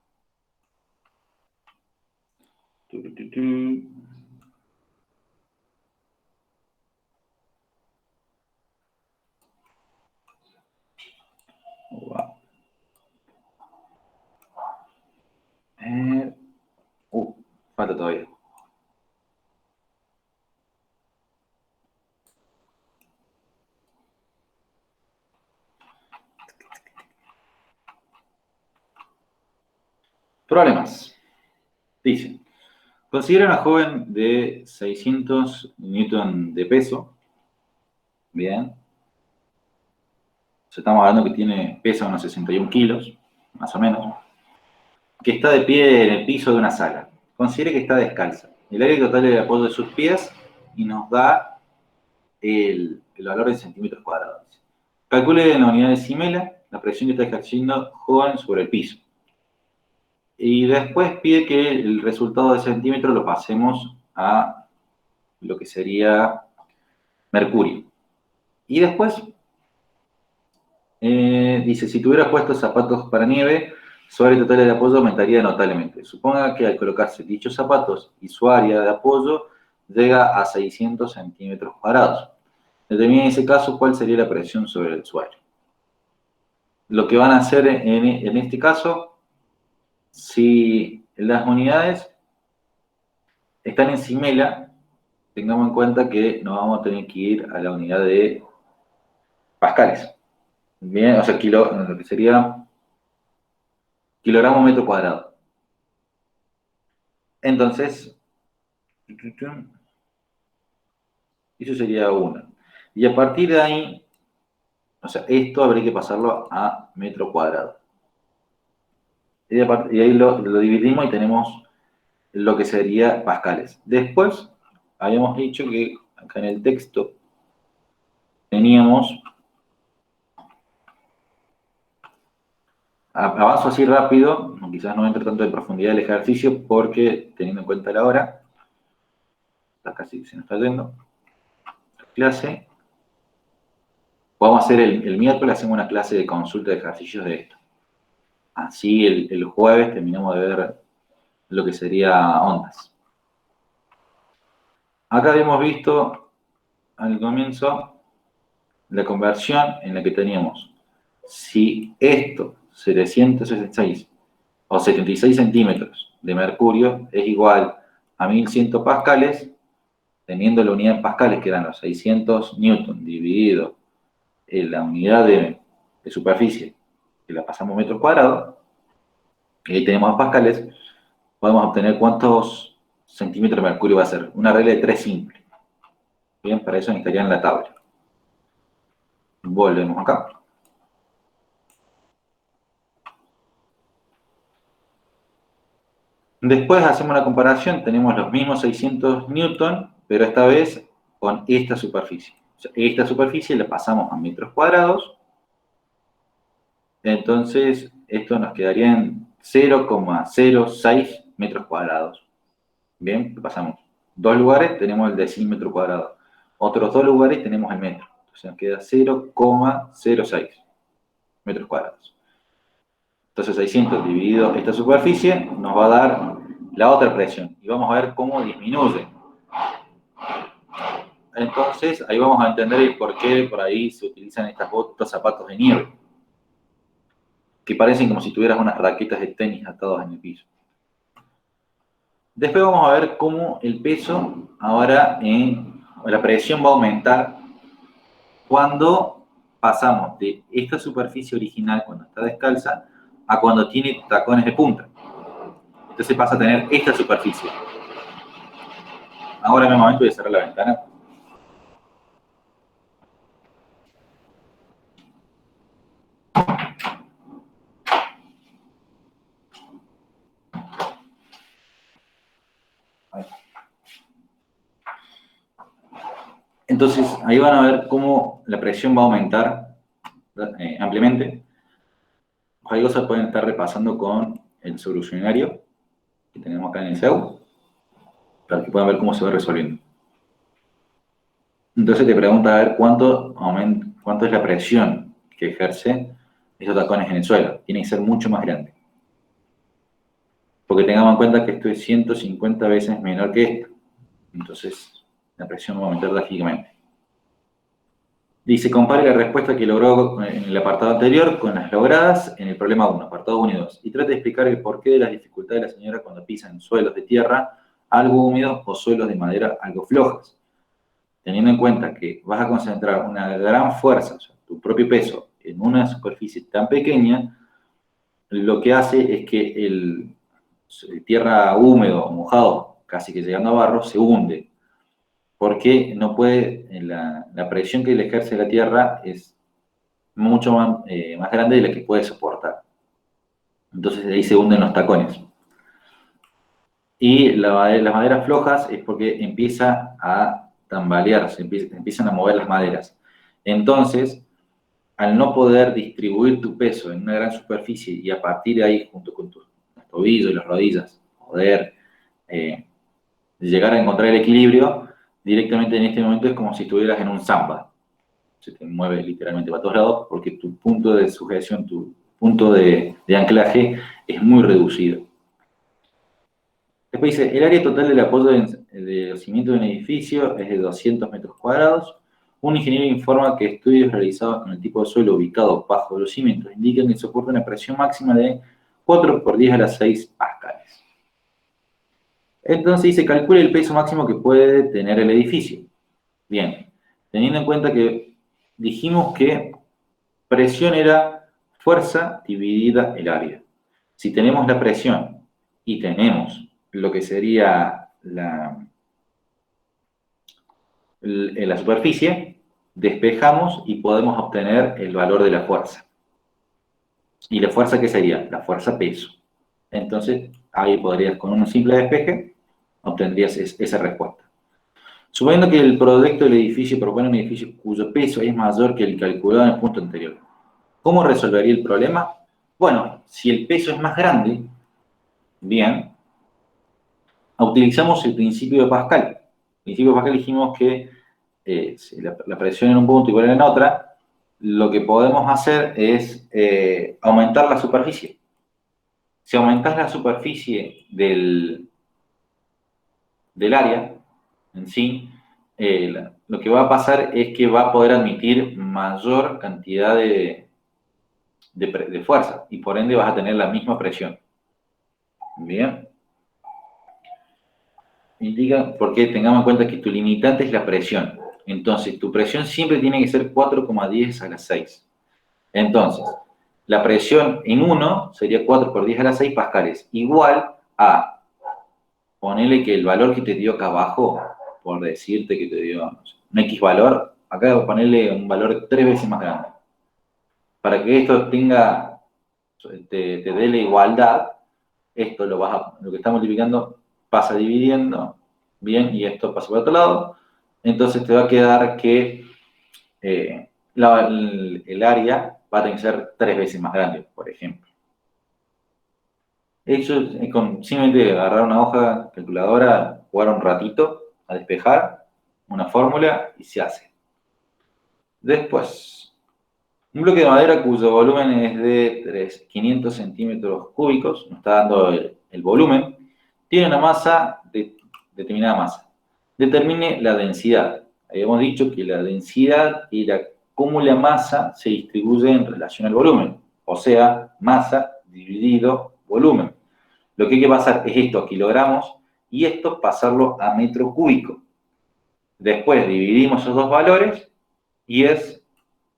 Wow. Falta todavía. Problemas. Dice, considera una joven de 600 newton de peso. Bien. Estamos hablando que pesa unos 61 kilos, más o menos. Que está de pie en el piso de una sala. Considere que está descalza. El área total del apoyo de sus pies y nos da el valor en centímetros cuadrados. Calcule en la unidad de Simela la presión que está ejerciendo joven sobre el piso. Y después pide que el resultado de centímetro lo pasemos a lo que sería mercurio. Y después dice, si tuviera puestos zapatos para nieve, su área total de apoyo aumentaría notablemente. Suponga que al colocarse dichos zapatos y su área de apoyo llega a 600 centímetros cuadrados. Determina en ese caso cuál sería la presión sobre el suelo. Lo que van a hacer en este caso, si las unidades están en Simela, tengamos en cuenta que nos vamos a tener que ir a la unidad de pascales. Bien, o sea, lo que sería kilogramo metro cuadrado. Entonces, Eso sería 1. Y a partir de ahí, o sea, esto habría que pasarlo a metro cuadrado. Y ahí lo dividimos y tenemos lo que sería pascales. Después, habíamos dicho que acá en el texto teníamos, avanzo así rápido, quizás no entre tanto en profundidad el ejercicio porque teniendo en cuenta la hora, está casi se nos está yendo, clase, vamos a hacer el miércoles, hacemos una clase de consulta de ejercicios de esto. Así el jueves terminamos de ver lo que sería ondas. Acá habíamos visto al comienzo la conversión en la que teníamos, si esto, 766 o 76 centímetros de mercurio es igual a 1100 pascales, teniendo la unidad en pascales que eran los 600 newton dividido en la unidad de superficie, que la pasamos metros cuadrados, y ahí tenemos pascales, podemos obtener cuántos centímetros de mercurio va a ser. Una regla de 3 simple. Bien, para eso necesitaría en la tabla. Volvemos acá. Después hacemos una comparación, tenemos los mismos 600 newton, pero esta vez con esta superficie. O sea, esta superficie la pasamos a metros cuadrados, entonces esto nos quedaría en 0,06 metros cuadrados. Bien, pasamos 2 lugares, tenemos el decímetro cuadrado. Otros 2 lugares tenemos el metro. Entonces nos queda 0,06 metros cuadrados. Entonces 600 dividido esta superficie nos va a dar la otra presión. Y vamos a ver cómo disminuye. Entonces ahí vamos a entender el por qué por ahí se utilizan estos zapatos de nieve. Que parecen como si tuvieras unas raquetas de tenis atadas en el piso. Después vamos a ver cómo el peso ahora la presión va a aumentar cuando pasamos de esta superficie original, cuando está descalza, a cuando tiene tacones de punta. Entonces pasa a tener esta superficie. Ahora en el momento de cerrar la ventana. Entonces, ahí van a ver cómo la presión va a aumentar ampliamente. Hay cosas que pueden estar repasando con el solucionario que tenemos acá en el CEU, para que puedan ver cómo se va resolviendo. Entonces te pregunta a ver cuánto es la presión que ejerce esos tacones en el suelo. Tiene que ser mucho más grande. Porque tengamos en cuenta que esto es 150 veces menor que esto. Entonces, la presión va a aumentar drásticamente. Dice, compare la respuesta que logró en el apartado anterior con las logradas en el problema 1, apartado 1 y 2, y trate de explicar el porqué de las dificultades de la señora cuando pisa en suelos de tierra algo húmedos o suelos de madera algo flojas. Teniendo en cuenta que vas a concentrar una gran fuerza, o sea, tu propio peso, en una superficie tan pequeña, lo que hace es que el tierra húmedo o mojado, casi que llegando a barro, se hunde. Porque no puede, la presión que le ejerce la tierra es mucho más grande de la que puede soportar. Entonces ahí se hunden los tacones. Y las maderas flojas es porque empieza a tambalearse, empiezan a mover las maderas. Entonces, al no poder distribuir tu peso en una gran superficie y a partir de ahí, junto con tus tobillos y las rodillas, poder llegar a encontrar el equilibrio, directamente en este momento es como si estuvieras en un samba. Se te mueve literalmente para todos lados porque tu punto de sujeción, tu punto de anclaje es muy reducido. Después dice, el área total del apoyo de cimiento de un edificio es de 200 metros cuadrados. Un ingeniero informa que estudios realizados con el tipo de suelo ubicado bajo los cimientos indican que soporta una presión máxima de 4 por 10 a la 6 pascales. Entonces dice, calcule el peso máximo que puede tener el edificio. Bien, teniendo en cuenta que dijimos que presión era fuerza dividida el área. Si tenemos la presión y tenemos lo que sería en la superficie, despejamos y podemos obtener el valor de la fuerza. ¿Y la fuerza qué sería? La fuerza peso. Entonces, ahí podrías, con un simple despeje, obtendrías esa respuesta. Suponiendo que el proyecto del edificio propone un edificio cuyo peso es mayor que el calculado en el punto anterior, ¿cómo resolvería el problema? Bueno, si el peso es más grande, bien, utilizamos el principio de Pascal. El principio de Pascal dijimos que si la presión en un punto igual en otra, lo que podemos hacer es aumentar la superficie. Si aumentas la superficie del área en sí, lo que va a pasar es que va a poder admitir mayor cantidad de fuerza y por ende vas a tener la misma presión. Bien. Indica, porque tengamos en cuenta que tu limitante es la presión. Entonces, tu presión siempre tiene que ser 4,10 a la 6. Entonces, la presión en 1 sería 4 por 10 a la 6 pascales, igual a, ponele que el valor que te dio acá abajo, por decirte que te dio no sé, un X valor, acá ponerle un valor 3 veces más grande. Para que esto tenga, te dé la igualdad, esto lo que está multiplicando pasa dividiendo, bien, y esto pasa por otro lado, entonces te va a quedar que el área va a tener que ser 3 veces más grande, por ejemplo. Eso es simplemente agarrar una hoja calculadora, jugar un ratito a despejar una fórmula y se hace. Después, un bloque de madera cuyo volumen es de 500 centímetros cúbicos, nos está dando el volumen, tiene una masa de determinada masa. Determine la densidad. Habíamos dicho que la densidad era cómo la masa se distribuye en relación al volumen, o sea, masa dividido volumen. Lo que hay que pasar es esto a kilogramos y esto pasarlo a metro cúbico. Después dividimos esos dos valores y es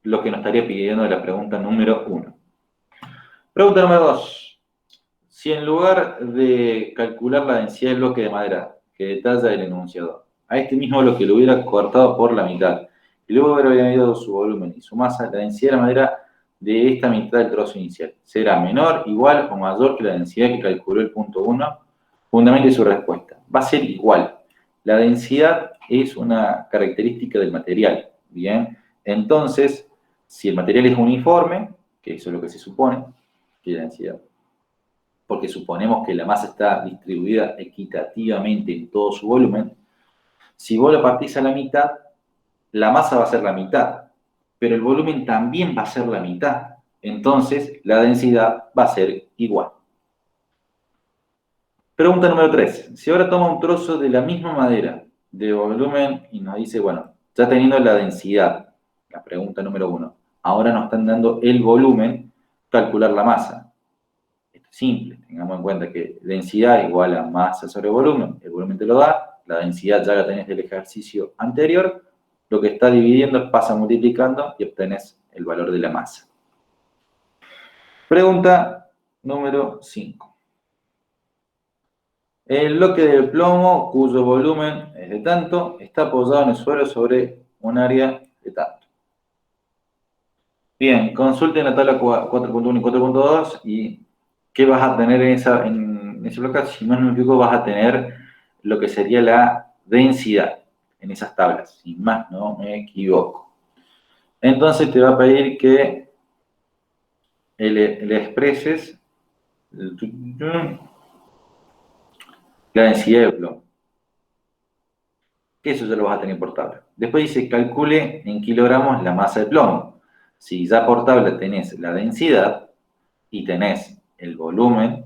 lo que nos estaría pidiendo la pregunta número 1. Pregunta número 2. Si en lugar de calcular la densidad del bloque de madera que detalla el enunciado, a este mismo bloque lo hubiera cortado por la mitad y luego hubiera medido su volumen y su masa, la densidad de la madera de esta mitad del trozo inicial será menor, igual o mayor que la densidad que calculó el punto 1, fundamente su respuesta. Va a ser igual. La densidad es una característica del material, ¿bien? Entonces, si el material es uniforme, que eso es lo que se supone, que es la densidad, porque suponemos que la masa está distribuida equitativamente en todo su volumen, si vos lo partís a la mitad, la masa va a ser la mitad, pero el volumen también va a ser la mitad. Entonces, la densidad va a ser igual. Pregunta número 3. Si ahora toma un trozo de la misma madera de volumen y nos dice, bueno, ya teniendo la densidad, la pregunta número 1, ahora nos están dando el volumen, calcular la masa. Esto es simple, tengamos en cuenta que densidad igual a masa sobre volumen, el volumen te lo da, la densidad ya la tenés del ejercicio anterior, lo que está dividiendo pasa multiplicando y obtenés el valor de la masa. Pregunta número 5. El bloque de plomo, cuyo volumen es de tanto, está apoyado en el suelo sobre un área de tanto. Bien, consulten la tabla 4.1 y 4.2 y ¿qué vas a tener en ese bloque? Si no me equivoco, vas a tener lo que sería la densidad en esas tablas. Sin más, no me equivoco. Entonces te va a pedir que le expreses la densidad de plomo. Eso ya lo vas a tener por tabla. Después dice, calcule en kilogramos la masa de plomo. Si ya por tabla tenés la densidad y tenés el volumen,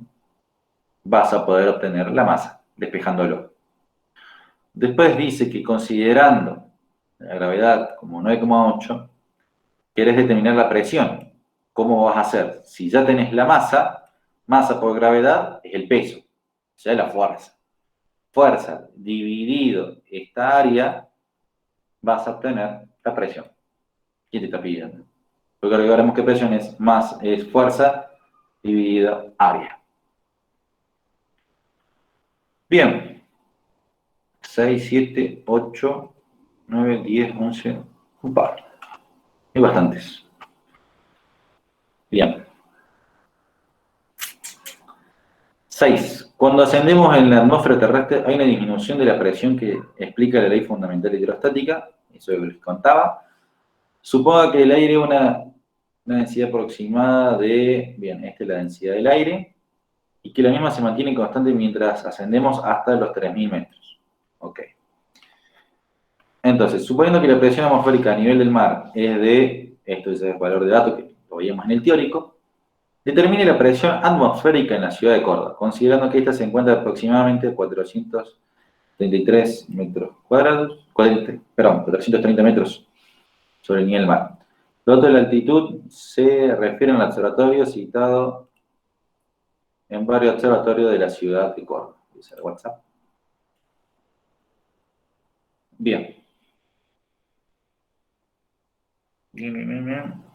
vas a poder obtener la masa, despejándolo. Después dice que considerando la gravedad como 9,8, querés determinar la presión. ¿Cómo vas a hacer? Si ya tenés la masa, masa por gravedad es el peso, o sea, la fuerza. Fuerza dividido esta área, vas a obtener la presión. ¿Quién te está pidiendo? Porque ahora veremos qué presión es fuerza dividida área. Bien. 6, 7, 8, 9, 10, 11, un par. Hay bastantes. Bien. 6. Cuando ascendemos en la atmósfera terrestre hay una disminución de la presión que explica la ley fundamental hidrostática, eso es lo que les contaba. Suponga que el aire una densidad aproximada de, bien, esta es la densidad del aire, y que la misma se mantiene constante mientras ascendemos hasta los 3000 metros. Ok. Entonces, suponiendo que la presión atmosférica a nivel del mar es de, esto es el valor de datos que lo veíamos en el teórico, determine la presión atmosférica en la ciudad de Córdoba, considerando que ésta se encuentra aproximadamente a 433 metros cuadrados, 430 metros sobre el nivel del mar. Los datos de la altitud se refieren al observatorio citado en varios observatorios de la ciudad de Córdoba. Dice el WhatsApp. Bien. Bien.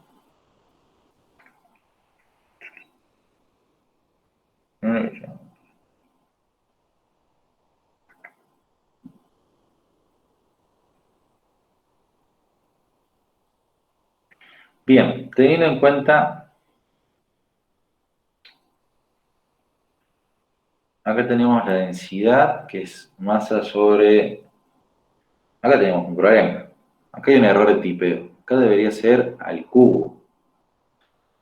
Bien, teniendo en cuenta, acá tenemos la densidad, que es masa sobre, acá tenemos un problema, acá hay un error de tipeo, acá debería ser al cubo,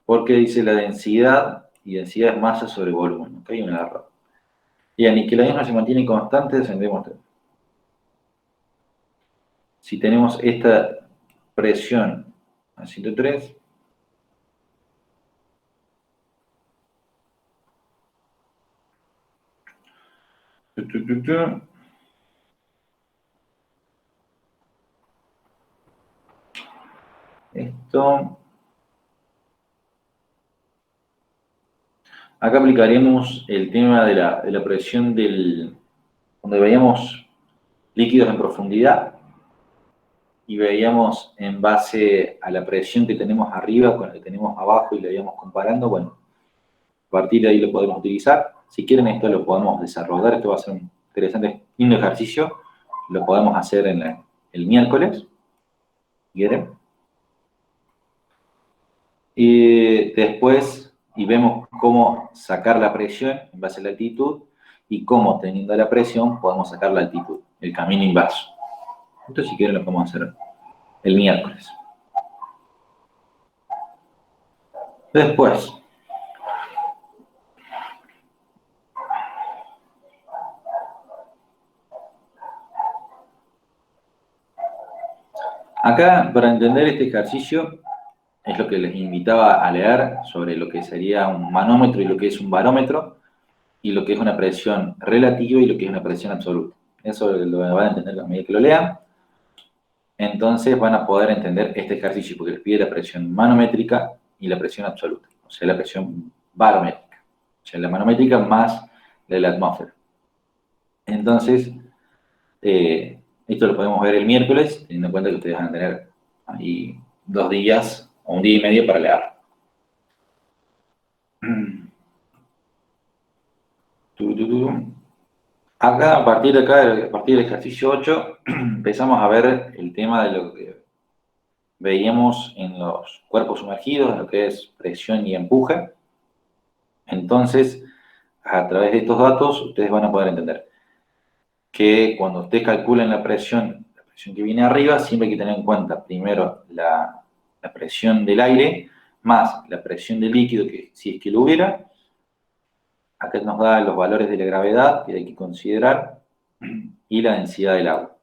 porque dice la densidad, y densidad es masa sobre volumen, acá hay un error. Y ni que la misma se mantiene constante, descendemos. Si tenemos esta presión a 103, esto, acá aplicaremos el tema de la presión donde veíamos líquidos en profundidad y veíamos en base a la presión que tenemos arriba con la que tenemos abajo y la íbamos comparando, bueno, a partir de ahí lo podemos utilizar. Si quieren esto lo podemos desarrollar, esto va a ser un interesante, lindo ejercicio, lo podemos hacer el miércoles, ¿quieren? Y después, y vemos cómo sacar la presión en base a la altitud y cómo, teniendo la presión, podemos sacar la altitud, el camino inverso. Esto, si quieren, lo podemos hacer el miércoles. Después, acá, para entender este ejercicio, es lo que les invitaba a leer sobre lo que sería un manómetro y lo que es un barómetro, y lo que es una presión relativa y lo que es una presión absoluta. Eso lo van a entender a medida que lo lean. Entonces van a poder entender este ejercicio, porque les pide la presión manométrica y la presión absoluta, o sea, la presión barométrica. O sea, la manométrica más la de la atmósfera. Entonces, esto lo podemos ver el miércoles, teniendo en cuenta que ustedes van a tener ahí 2 días o 1 día y medio para leer. Acá, a partir del ejercicio 8, empezamos a ver el tema de lo que veíamos en los cuerpos sumergidos, lo que es presión y empuje. Entonces, a través de estos datos, ustedes van a poder entender que cuando ustedes calculen la presión que viene arriba, siempre hay que tener en cuenta primero la presión del aire, más la presión del líquido, que si es que lo hubiera. Acá nos da los valores de la gravedad que hay que considerar y la densidad del agua.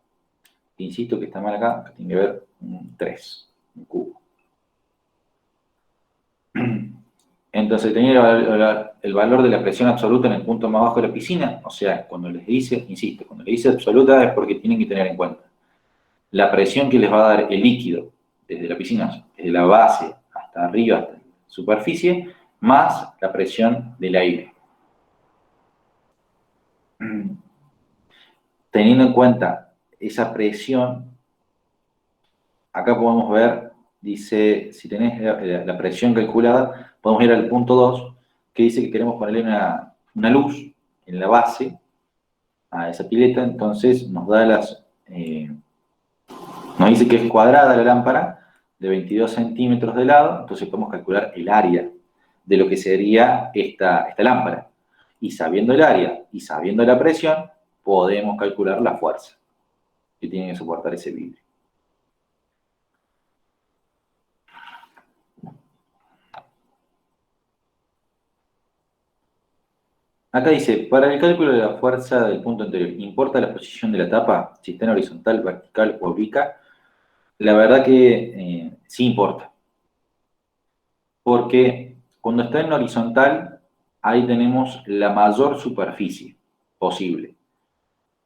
Insisto que está mal acá, que tiene que ver un 3, un cubo. Entonces tenía el valor de la presión absoluta en el punto más bajo de la piscina, o sea, cuando les dice, insisto, cuando les dice absoluta es porque tienen que tener en cuenta la presión que les va a dar el líquido desde la piscina, desde la base hasta arriba, hasta la superficie, más la presión del aire. Teniendo en cuenta esa presión, acá podemos ver, dice, si tenés la presión calculada, podemos ir al punto 2, que dice que queremos ponerle una luz en la base a esa pileta, entonces nos da Nos dice que es cuadrada la lámpara, de 22 centímetros de lado, entonces podemos calcular el área de lo que sería esta lámpara. Y sabiendo el área y sabiendo la presión, podemos calcular la fuerza que tiene que soportar ese vidrio. Acá dice, para el cálculo de la fuerza del punto anterior, ¿importa la posición de la tapa? Si está en horizontal, vertical o oblicuo. La verdad que sí importa. Porque cuando está en horizontal, ahí tenemos la mayor superficie posible.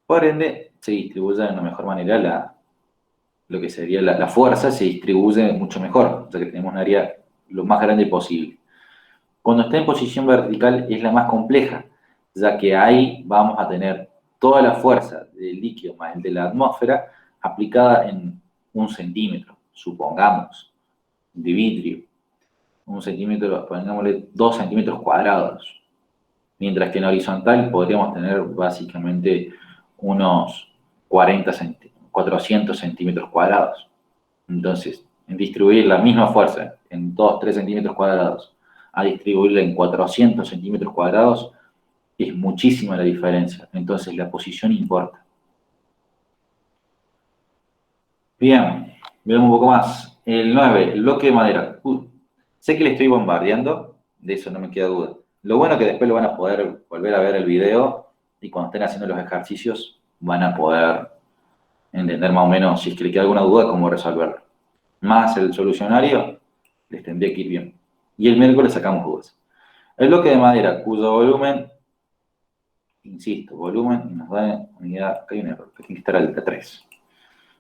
Por ende, se distribuye de una mejor manera lo que sería la fuerza, se distribuye mucho mejor. O sea que tenemos un área lo más grande posible. Cuando está en posición vertical es la más compleja, ya que ahí vamos a tener toda la fuerza del líquido más el de la atmósfera aplicada en 1 centímetro, supongamos, de vidrio. 1 centímetro, pongámosle 2 centímetros cuadrados. Mientras que en horizontal podríamos tener básicamente unos 400 centímetros cuadrados. Entonces, en distribuir la misma fuerza en 2-3 centímetros cuadrados a distribuirla en 400 centímetros cuadrados, es muchísima la diferencia. Entonces, la posición importa. Bien, veamos un poco más. El 9, el bloque de madera. Sé que le estoy bombardeando, de eso no me queda duda. Lo bueno es que después lo van a poder volver a ver el video y cuando estén haciendo los ejercicios van a poder entender más o menos, si es que le queda alguna duda, cómo resolverlo. Más el solucionario, les tendría que ir bien. Y el miércoles sacamos dudas. El bloque de madera, cuyo volumen, insisto, volumen, nos da unidad, acá hay un error, que tiene que estar al de 3.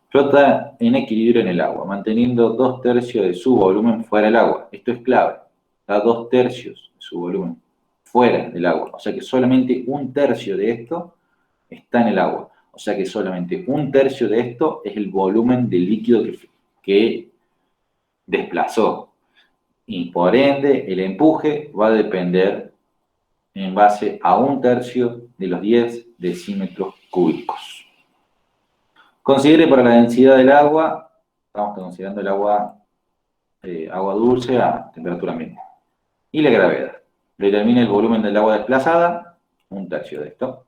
Flota en equilibrio en el agua, manteniendo 2/3 de su volumen fuera del agua. Esto es clave. Da 2/3 de su volumen fuera del agua. O sea que solamente 1/3 de esto está en el agua. O sea que solamente 1/3 de esto es el volumen de líquido que desplazó. Y por ende, el empuje va a depender en base a 1/3 de los 10 decímetros cúbicos. Considere para la densidad del agua, estamos considerando el agua dulce a temperatura ambiente. Y la gravedad. Determina el volumen del agua desplazada, 1/3 de esto.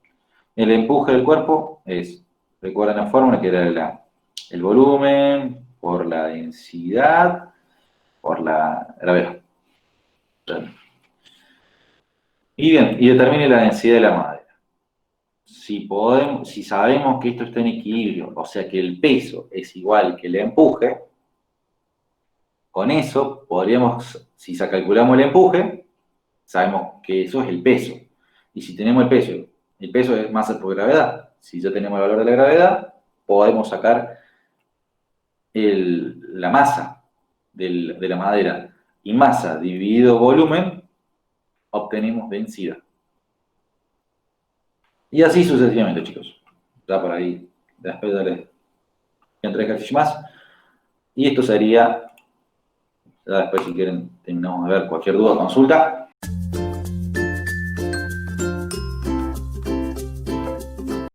El empuje del cuerpo es, recuerden la fórmula que era el volumen por la densidad por la gravedad. Y bien, y determine la densidad de la madera. Si sabemos que esto está en equilibrio, o sea que el peso es igual que el empuje, con eso podríamos, si calculamos el empuje, sabemos que eso es el peso. Y si tenemos el peso es masa por gravedad. Si ya tenemos el valor de la gravedad, podemos sacar la masa de la madera. Y masa dividido volumen, obtenemos densidad. Y así sucesivamente, chicos. Ya por ahí, después daré 3 ejercicios más. Y esto sería, ya después si quieren terminamos de ver cualquier duda o consulta.